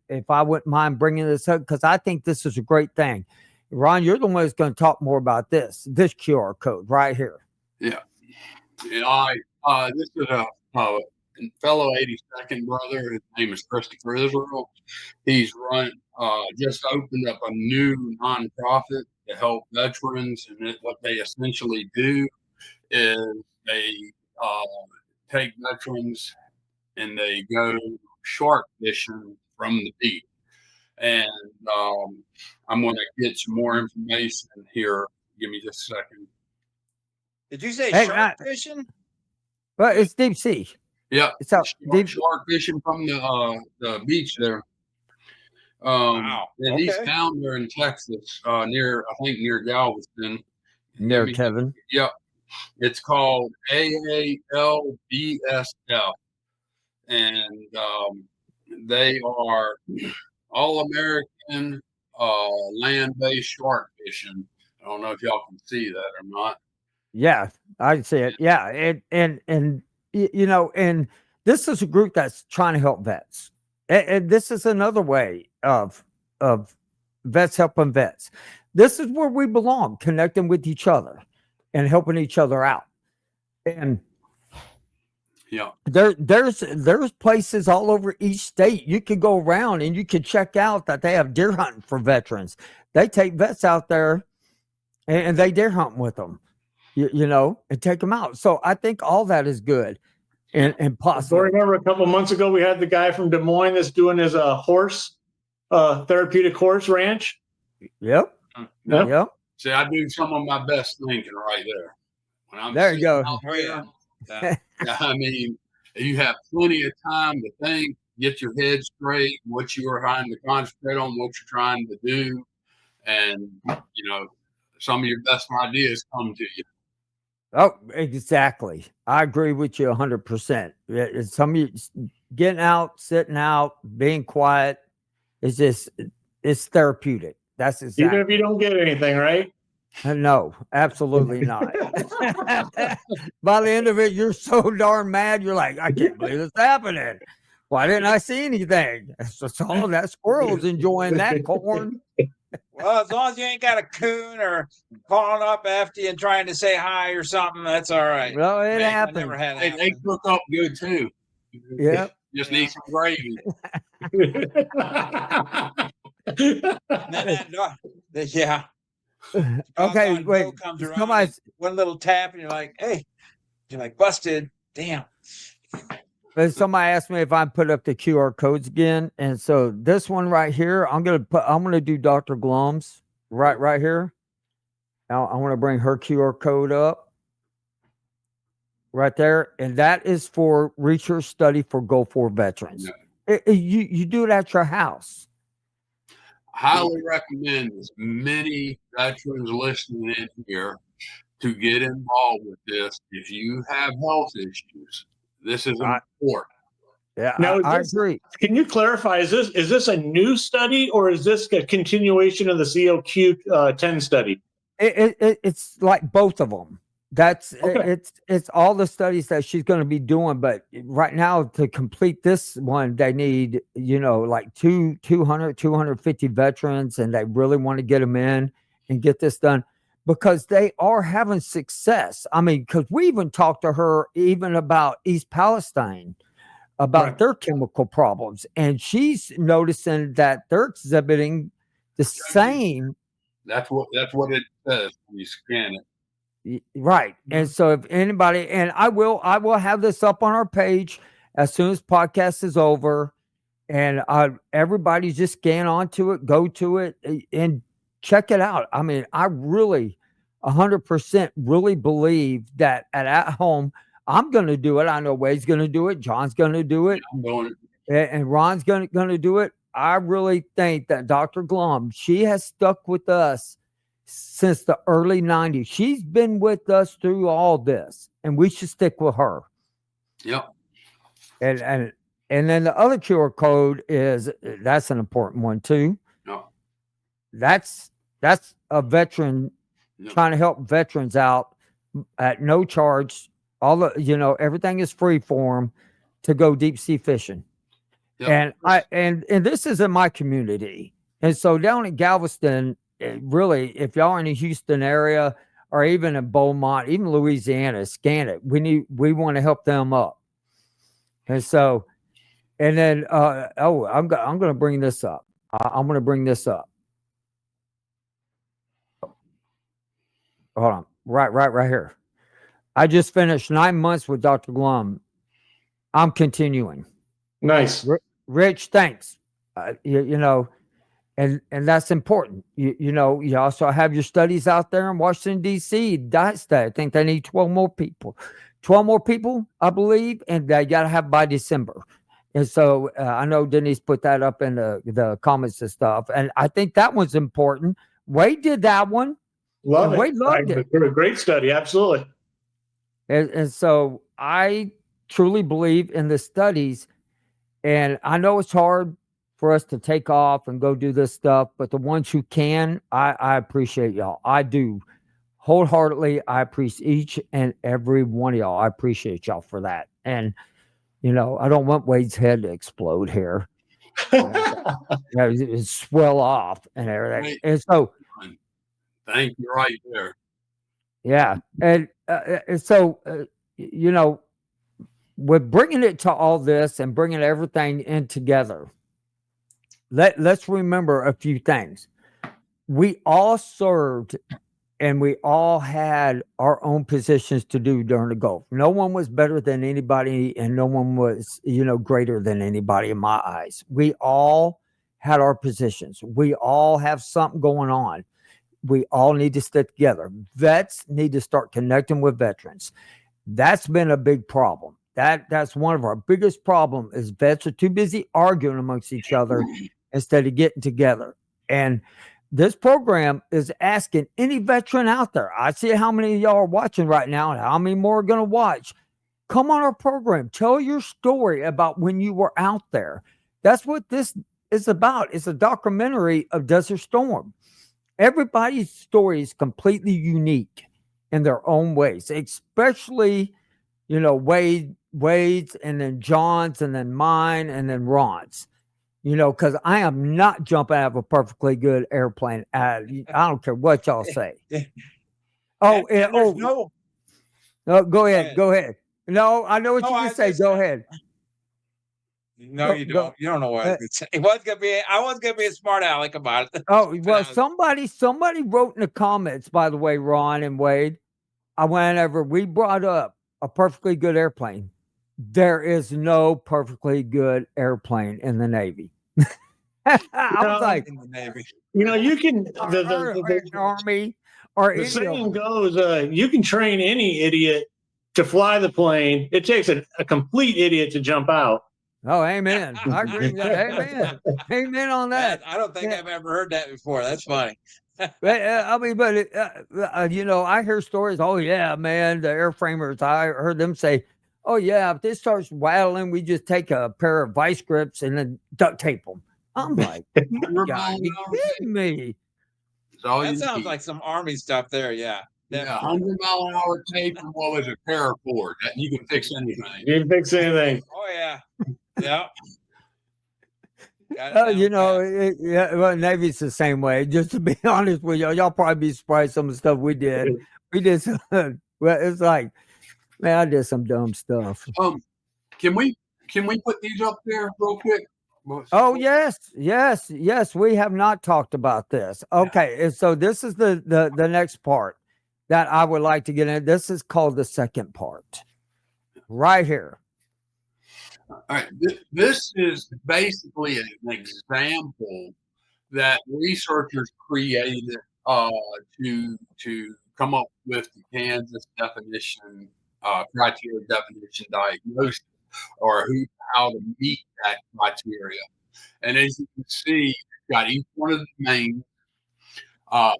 Speaker 1: mind bringing this up, because I think this is a great thing. Ron, you're the one that's going to talk more about this QR code right here.
Speaker 4: Yeah. This is a fellow 82nd brother. His name is Christopher Israel. He's just opened up a new nonprofit to help veterans, and what they essentially do is they take veterans and they go shark fishing from the beach. And I'm going to get some more information here. Give me just a second.
Speaker 2: Did you say
Speaker 1: Hey,
Speaker 2: shark fishing?
Speaker 1: Well, it's deep sea.
Speaker 4: Yeah,
Speaker 1: it's out deep.
Speaker 4: Shark fishing from the beach there.
Speaker 2: Wow.
Speaker 4: And he's down there in Texas, near Galveston.
Speaker 1: Near Kevin.
Speaker 4: Yep. It's called AALBSF. And they are all American land-based shark fishing. I don't know if y'all can see that or not.
Speaker 1: Yeah, I see it. Yeah, and and this is a group that's trying to help vets, and this is another way of vets helping vets. This is where we belong, connecting with each other and helping each other out. And
Speaker 4: yeah,
Speaker 1: there's places all over each state you could go around and you could check out that they have deer hunting for veterans. They take vets out there and they deer hunt with them. And take them out. So I think all that is good and possible.
Speaker 3: So remember a couple of months ago, we had the guy from Des Moines that's doing his therapeutic horse ranch.
Speaker 1: Yep.
Speaker 4: See, I do some of my best thinking right there. When I'm
Speaker 1: there you go.
Speaker 4: I mean, you have plenty of time to think, get your head straight, what you are trying to concentrate on, what you're trying to do. And, some of your best ideas come to you.
Speaker 1: Oh, exactly. I agree with you 100%. Some of you getting out, sitting out, being quiet, it's therapeutic. That's exactly.
Speaker 3: Even if you don't get anything, right?
Speaker 1: No, absolutely not. By the end of it, you're so darn mad. You're like, I can't believe this happening. Why didn't I see anything? That's all. That squirrel's enjoying that corn.
Speaker 2: Well, as long as you ain't got a coon or calling up after you and trying to say hi or something, that's all right.
Speaker 1: Well, it happened.
Speaker 2: Never had
Speaker 4: it. They cook up good too.
Speaker 1: Yeah.
Speaker 4: Just need some gravy.
Speaker 2: Yeah.
Speaker 1: Okay, wait.
Speaker 2: Comes around, one little tap, and you're like, "Hey," you're like, "Busted." Damn.
Speaker 1: But somebody asked me if I put up the QR codes again, and so this one right here, I'm gonna do Dr. Glum's right here. Now I want to bring her QR code up right there, and that is for research study for Gulf War veterans. Yeah. You do it at your house.
Speaker 4: Highly recommend as many veterans listening in here to get involved with this. If you have health issues, this is important.
Speaker 1: Yeah,
Speaker 3: now,
Speaker 1: I agree.
Speaker 3: Can you clarify? Is this a new study, or is this a continuation of the COQ-10 study?
Speaker 1: It's like both of them. That's okay. It's all the studies that she's going to be doing, but right now to complete this one, they need like 250 veterans, and they really want to get them in and get this done because they are having success. I mean, because we even talked to her even about East Palestine, about their chemical problems, and she's noticing that they're exhibiting the same.
Speaker 4: That's what it says when you scan it.
Speaker 1: Right. And so if anybody, and I will have this up on our page as soon as podcast is over. and everybody just scan onto it, go to it, and check it out. I mean, I really 100% really believe that at home, I'm going to do it. I know Wade's going to do it. John's going to do it.
Speaker 4: I'm going.
Speaker 1: And Ron's going to do it. I really think that Dr. Glum, she has stuck with us since the early 90s. She's been with us through all this, and we should stick with her.
Speaker 4: Yep.
Speaker 1: And then the other QR code that's an important one too.
Speaker 4: No.
Speaker 1: That's a veteran trying to help veterans out at no charge. All the everything is free for them to go deep sea fishing. Yep. And this is in my community. And so down in Galveston, really, if y'all are in the Houston area or even in Beaumont, even Louisiana, scan it. We want to help them up. And so, and then, I'm going to bring this up. I'm going to bring this up. Hold on. Right here. I just finished 9 months with Dr. Glum. I'm continuing.
Speaker 3: Nice.
Speaker 1: Rich, thanks. And that's important. You also have your studies out there in Washington, D.C. Diet study. I think they need 12 more people. 12 more people, I believe, and they got to have by December. And so I know Denise put that up in the comments and stuff. And I think that one's important. Wade did that one.
Speaker 3: Love it.
Speaker 1: Wade loved it.
Speaker 3: A great study. Absolutely.
Speaker 1: And so I truly believe in the studies. And I know it's hard for us to take off and go do this stuff, but the ones who can, I appreciate y'all. I do. Wholeheartedly, I appreciate each and every one of y'all. I appreciate y'all for that. And, I don't want Wade's head to explode here. It swell off and everything.
Speaker 4: Right.
Speaker 1: And so,
Speaker 4: thank you right there.
Speaker 1: Yeah. And so, with bringing it to all this and bringing everything in together, let's remember a few things. We all served and we all had our own positions to do during the Gulf. No one was better than anybody, and no one was, greater than anybody in my eyes. We all had our positions. We all have something going on. We all need to stick together. Vets need to start connecting with veterans. That's been a big problem. That's one of our biggest problems is vets are too busy arguing amongst each other instead of getting together. And this program is asking any veteran out there. I see how many of y'all are watching right now and how many more are going to watch. Come on our program. Tell your story about when you were out there. That's what this is about. It's a documentary of Desert Storm. Everybody's story is completely unique in their own ways, especially, Wade's and then John's and then mine and then Ron's. Because I am not jumping out of a perfectly good airplane. I don't care what y'all say.
Speaker 2: No,
Speaker 1: go ahead. No, I know what you can say. Go ahead.
Speaker 2: No, you don't. You don't know what I could say. I was gonna be a smart aleck about it.
Speaker 1: Oh, well, somebody wrote in the comments, by the way, Ron and Wade, whenever we brought up a perfectly good airplane, there is no perfectly good airplane in the Navy. I was like,
Speaker 2: in the Navy.
Speaker 3: You can
Speaker 1: the Army or
Speaker 3: the saying goes, you can train any idiot to fly the plane. It takes a complete idiot to jump out.
Speaker 1: Oh, amen. I agree. Amen. Amen on that.
Speaker 2: I don't think I've ever heard that before. That's funny.
Speaker 1: I hear stories. Oh, yeah, man, the airframers, I heard them say, oh, yeah, if this starts waddling, we just take a pair of vice grips and then duct tape them. I'm like, you gotta be kidding me.
Speaker 2: That sounds like some Army stuff there, yeah.
Speaker 4: Yeah, 100-mile-an-hour tape and what was it, paracord. You can fix anything.
Speaker 3: You can fix anything.
Speaker 2: Oh, yeah. Yeah.
Speaker 1: Well, Navy's the same way. Just to be honest with y'all probably be surprised some of the stuff we did. We did some, well, it's like, man, I did some dumb stuff.
Speaker 4: Can we put these up there real quick?
Speaker 1: Oh, yes. We have not talked about this. Okay, and so this is the next part that I would like to get in. This is called the second part. Right here.
Speaker 4: All right. This is basically an example that researchers created to come up with the Kansas definition, criteria definition diagnosis, or how to meet that criteria. And as you can see, it's got each one of the domains.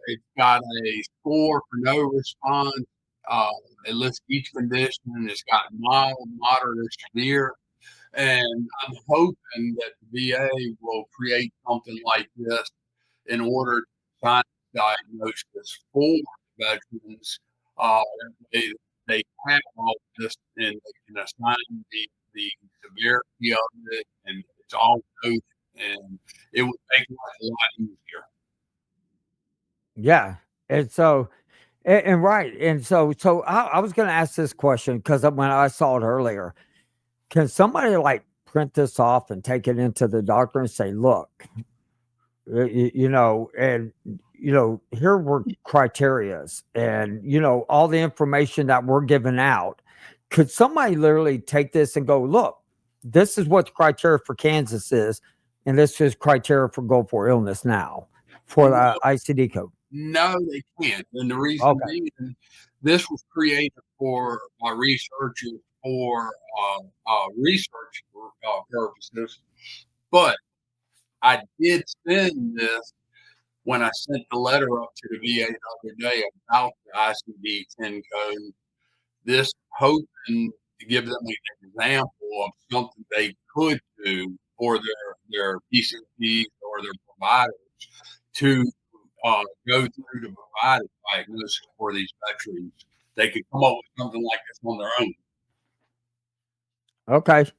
Speaker 4: It's got a score for no response. It lists each condition. It's got mild, moderate, or severe. And I'm hoping that the VA will create something like this in order to find diagnosis for veterans. Uh, they, they have all this and they can assign the severity of it, and it's all noted, and it would make life a lot easier.
Speaker 1: Yeah. And so, and right. And so I was going to ask this question because when I saw it earlier, can somebody like print this off and take it into the doctor and say, look, and here were criterias and all the information that we're giving out. Could somebody literally take this and go, look, this is what the criteria for Kansas is, and this is criteria for Gulf War illness now for the ICD code?
Speaker 4: No, they can't. And the reason being, this was created by researchers for research purposes. But I did send this when I sent the letter up to the VA the other day about the ICD-10 code. This hoping to give them an example of something they could do for their PCPs or their providers to go through to provide a diagnosis for these veterans. They could come up with something like this on their own.
Speaker 1: Okay.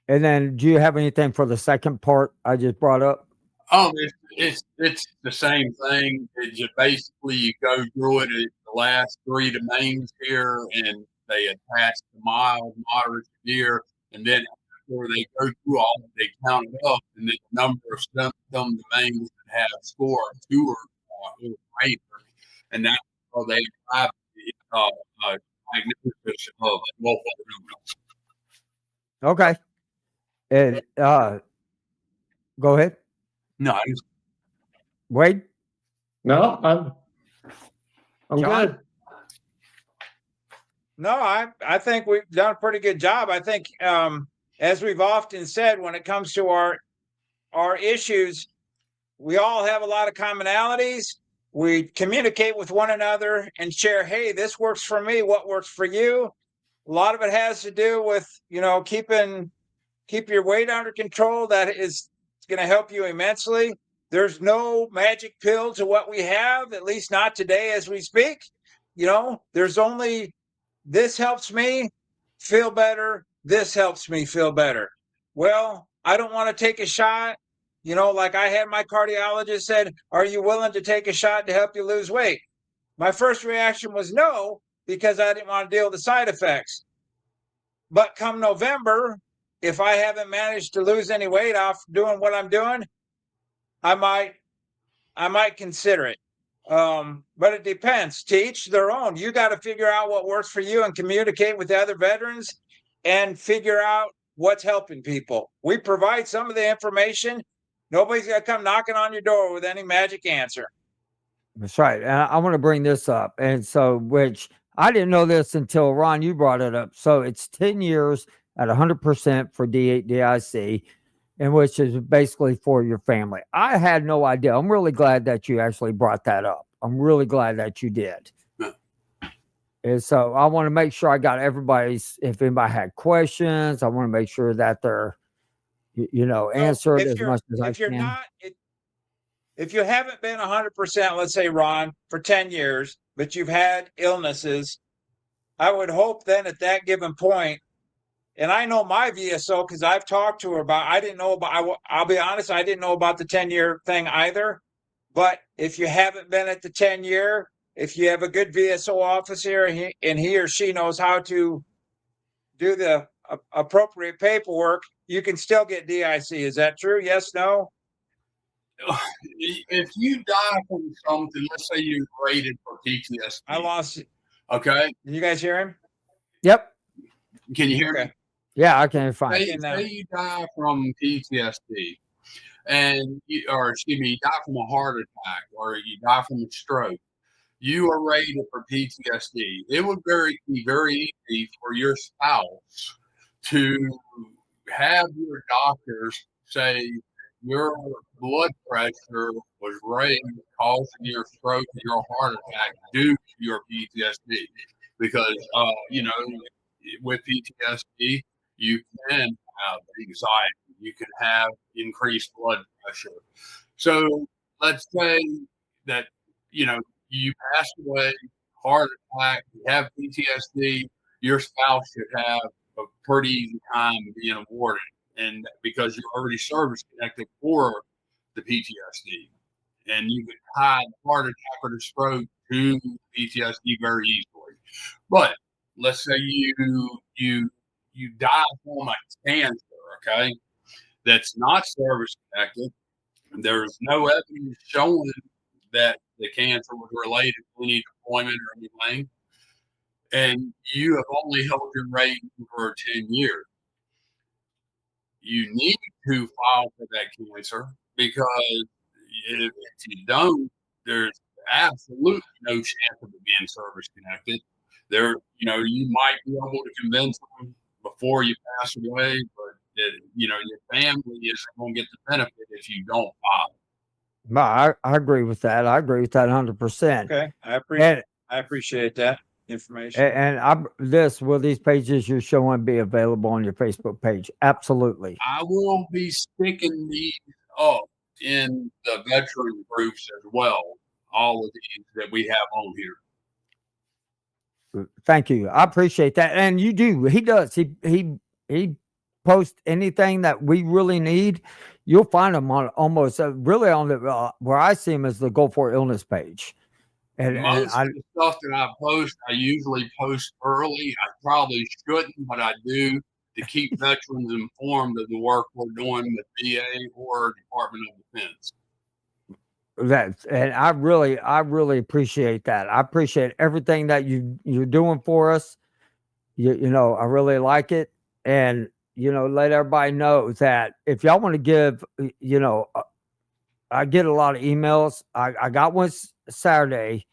Speaker 1: And then do you have anything for the second part I just brought up?
Speaker 4: Oh, it's the same thing. It just basically you go through it at the last three domains here, and they attach the mild, moderate, severe, and then after they go through all, they count it up, and the number of symptom domains that have score 2 or greater, and that's how they apply the diagnosis of multiple illness.
Speaker 1: Okay. And go ahead.
Speaker 4: No,
Speaker 1: Wade?
Speaker 3: No, I'm
Speaker 1: John?
Speaker 3: good.
Speaker 2: No, I think we've done a pretty good job. I think, as we've often said, when it comes to our issues, we all have a lot of commonalities. We communicate with one another and share, hey, this works for me, what works for you. A lot of it has to do with, keep your weight under control. That is going to help you immensely. There's no magic pill to what we have, at least not today as we speak. There's only this helps me feel better. This helps me feel better. Well, I don't want to take a shot. Like I had my cardiologist said, are you willing to take a shot to help you lose weight? My first reaction was no, because I didn't want to deal with the side effects. But come November, if I haven't managed to lose any weight off doing what I'm doing, I might consider it. But it depends. To each their own. You got to figure out what works for you and communicate with the other veterans and figure out what's helping people. We provide some of the information. Nobody's going to come knocking on your door with any magic answer.
Speaker 1: That's right. And I want to bring this up. And so, which I didn't know this until Ron, you brought it up. So it's 10 years at 100% for DIC, and which is basically for your family. I had no idea. I'm really glad that you actually brought that up. I'm really glad that you did. And so I want to make sure I got everybody's, if anybody had questions, I want to make sure that they're, answered as much as I can.
Speaker 2: If you haven't been 100%, let's say, Ron, for 10 years, but you've had illnesses, I would hope then at that given point, and I know my VSO because I've talked to her I didn't know about, I'll be honest, I didn't know about the 10-year thing either. But if you haven't been at the 10-year, if you have a good VSO officer and he or she knows how to do the appropriate paperwork, you can still get DIC. Is that true? Yes, no?
Speaker 4: If you die from something, let's say you're rated for PTSD.
Speaker 2: I lost it.
Speaker 4: Okay.
Speaker 2: Can you guys hear him?
Speaker 1: Yep.
Speaker 4: Can you hear me?
Speaker 1: Yeah, I can find it.
Speaker 4: Say you die from PTSD, or excuse me, you die from a heart attack, or you die from a stroke. You are rated for PTSD. It would be very easy for your spouse to have your doctors say your blood pressure was raised, causing your stroke and your heart attack due to your PTSD. Because, with PTSD, you can have anxiety, you can have increased blood pressure. So let's say that, you passed away, heart attack, you have PTSD, your spouse should have a pretty easy time being awarded. And because you're already service connected for the PTSD, and you can tie the heart attack or the stroke to PTSD very easily. But let's say you die from a cancer, okay, that's not service connected. There's no evidence showing that the cancer was related to any deployment or anything, and you have only held your rating for 10 years. You need to file for that cancer, because if you don't, there's absolutely no chance of it being service connected. You might be able to convince them before you pass away, but your family isn't going to get the benefit if you don't file.
Speaker 1: No, I agree with that. I agree with that 100%.
Speaker 2: Okay, I appreciate that information.
Speaker 1: And will these pages you're showing be available on your Facebook page? Absolutely.
Speaker 4: I will be sticking these up in the veteran groups as well. All of these that we have on here.
Speaker 1: Thank you. I appreciate that. And you do. He does. He posts anything that we really need. You'll find them on almost really on the where I see him is the Go For Illness page. And
Speaker 4: most of the stuff that I post, I usually post early. I probably shouldn't, but I do, to keep veterans informed of the work we're doing with VA or Department of Defense.
Speaker 1: And I really appreciate that. I appreciate everything that you're doing for us. I really like it. And let everybody know that if y'all want to give, I get a lot of emails. I got one Saturday,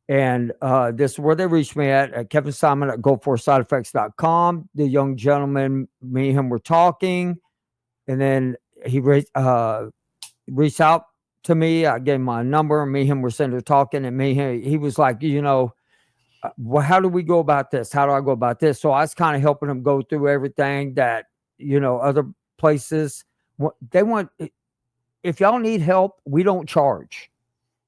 Speaker 1: and this is where they reach me at Kevin Simon at goforsideeffects.com. The young gentleman, me and him were talking, and then he reached out to me. I gave him my number, and me and him were sitting there talking, and he was like, well, how do we go about this? How do I go about this? So I was kind of helping him go through everything that, other places, they want. If y'all need help, we don't charge.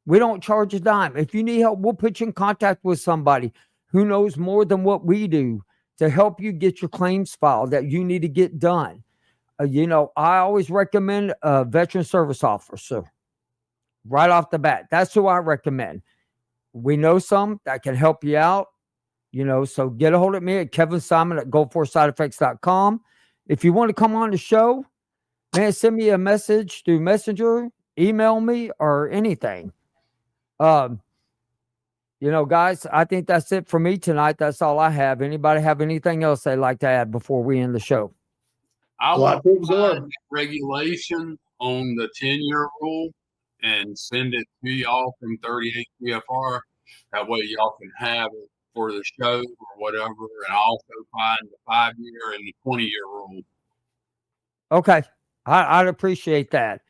Speaker 1: We don't charge a dime. If you need help, we'll put you in contact with somebody who knows more than what we do to help you get your claims filed that you need to get done. I always recommend a veteran service officer right off the bat. That's who I recommend. We know some that can help you out, so get a hold of me at Kevin Simon at goforsideeffects.com. If you want to come on the show, man, send me a message through Messenger, email me, or anything. Guys, I think that's it for me tonight. That's all I have. Anybody have anything else they'd like to add before we end the show?
Speaker 4: I will find regulation on the 10-year rule and send it to y'all from 38 CFR. That way y'all can have it for the show or whatever. And I'll also find the 5-year and the 20-year rule.
Speaker 1: Okay. I'd appreciate that.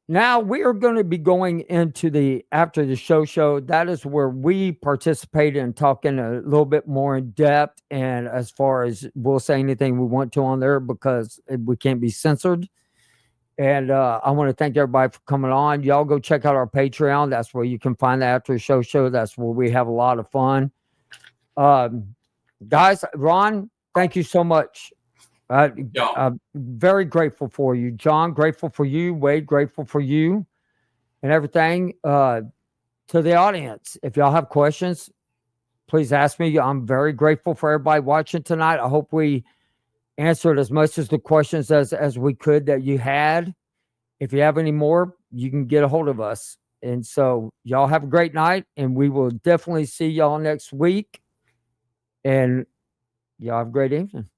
Speaker 1: Now we are going to be going into after the show. That is where we participate in talking a little bit more in depth. And as far as we'll say anything we want to on there because we can't be censored. And I want to thank everybody for coming on. Y'all go check out our Patreon. That's where you can find the after show. That's where we have a lot of fun. Guys, Ron, thank you so much. I'm very grateful for you. John, grateful for you. Wade, grateful for you and everything. To the audience, if y'all have questions, please ask me. I'm very grateful for everybody watching tonight. I hope we answered as much as the questions as we could that you had. If you have any more, you can get a hold of us. And so y'all have a great night, and we will definitely see y'all next week. And y'all have a great evening.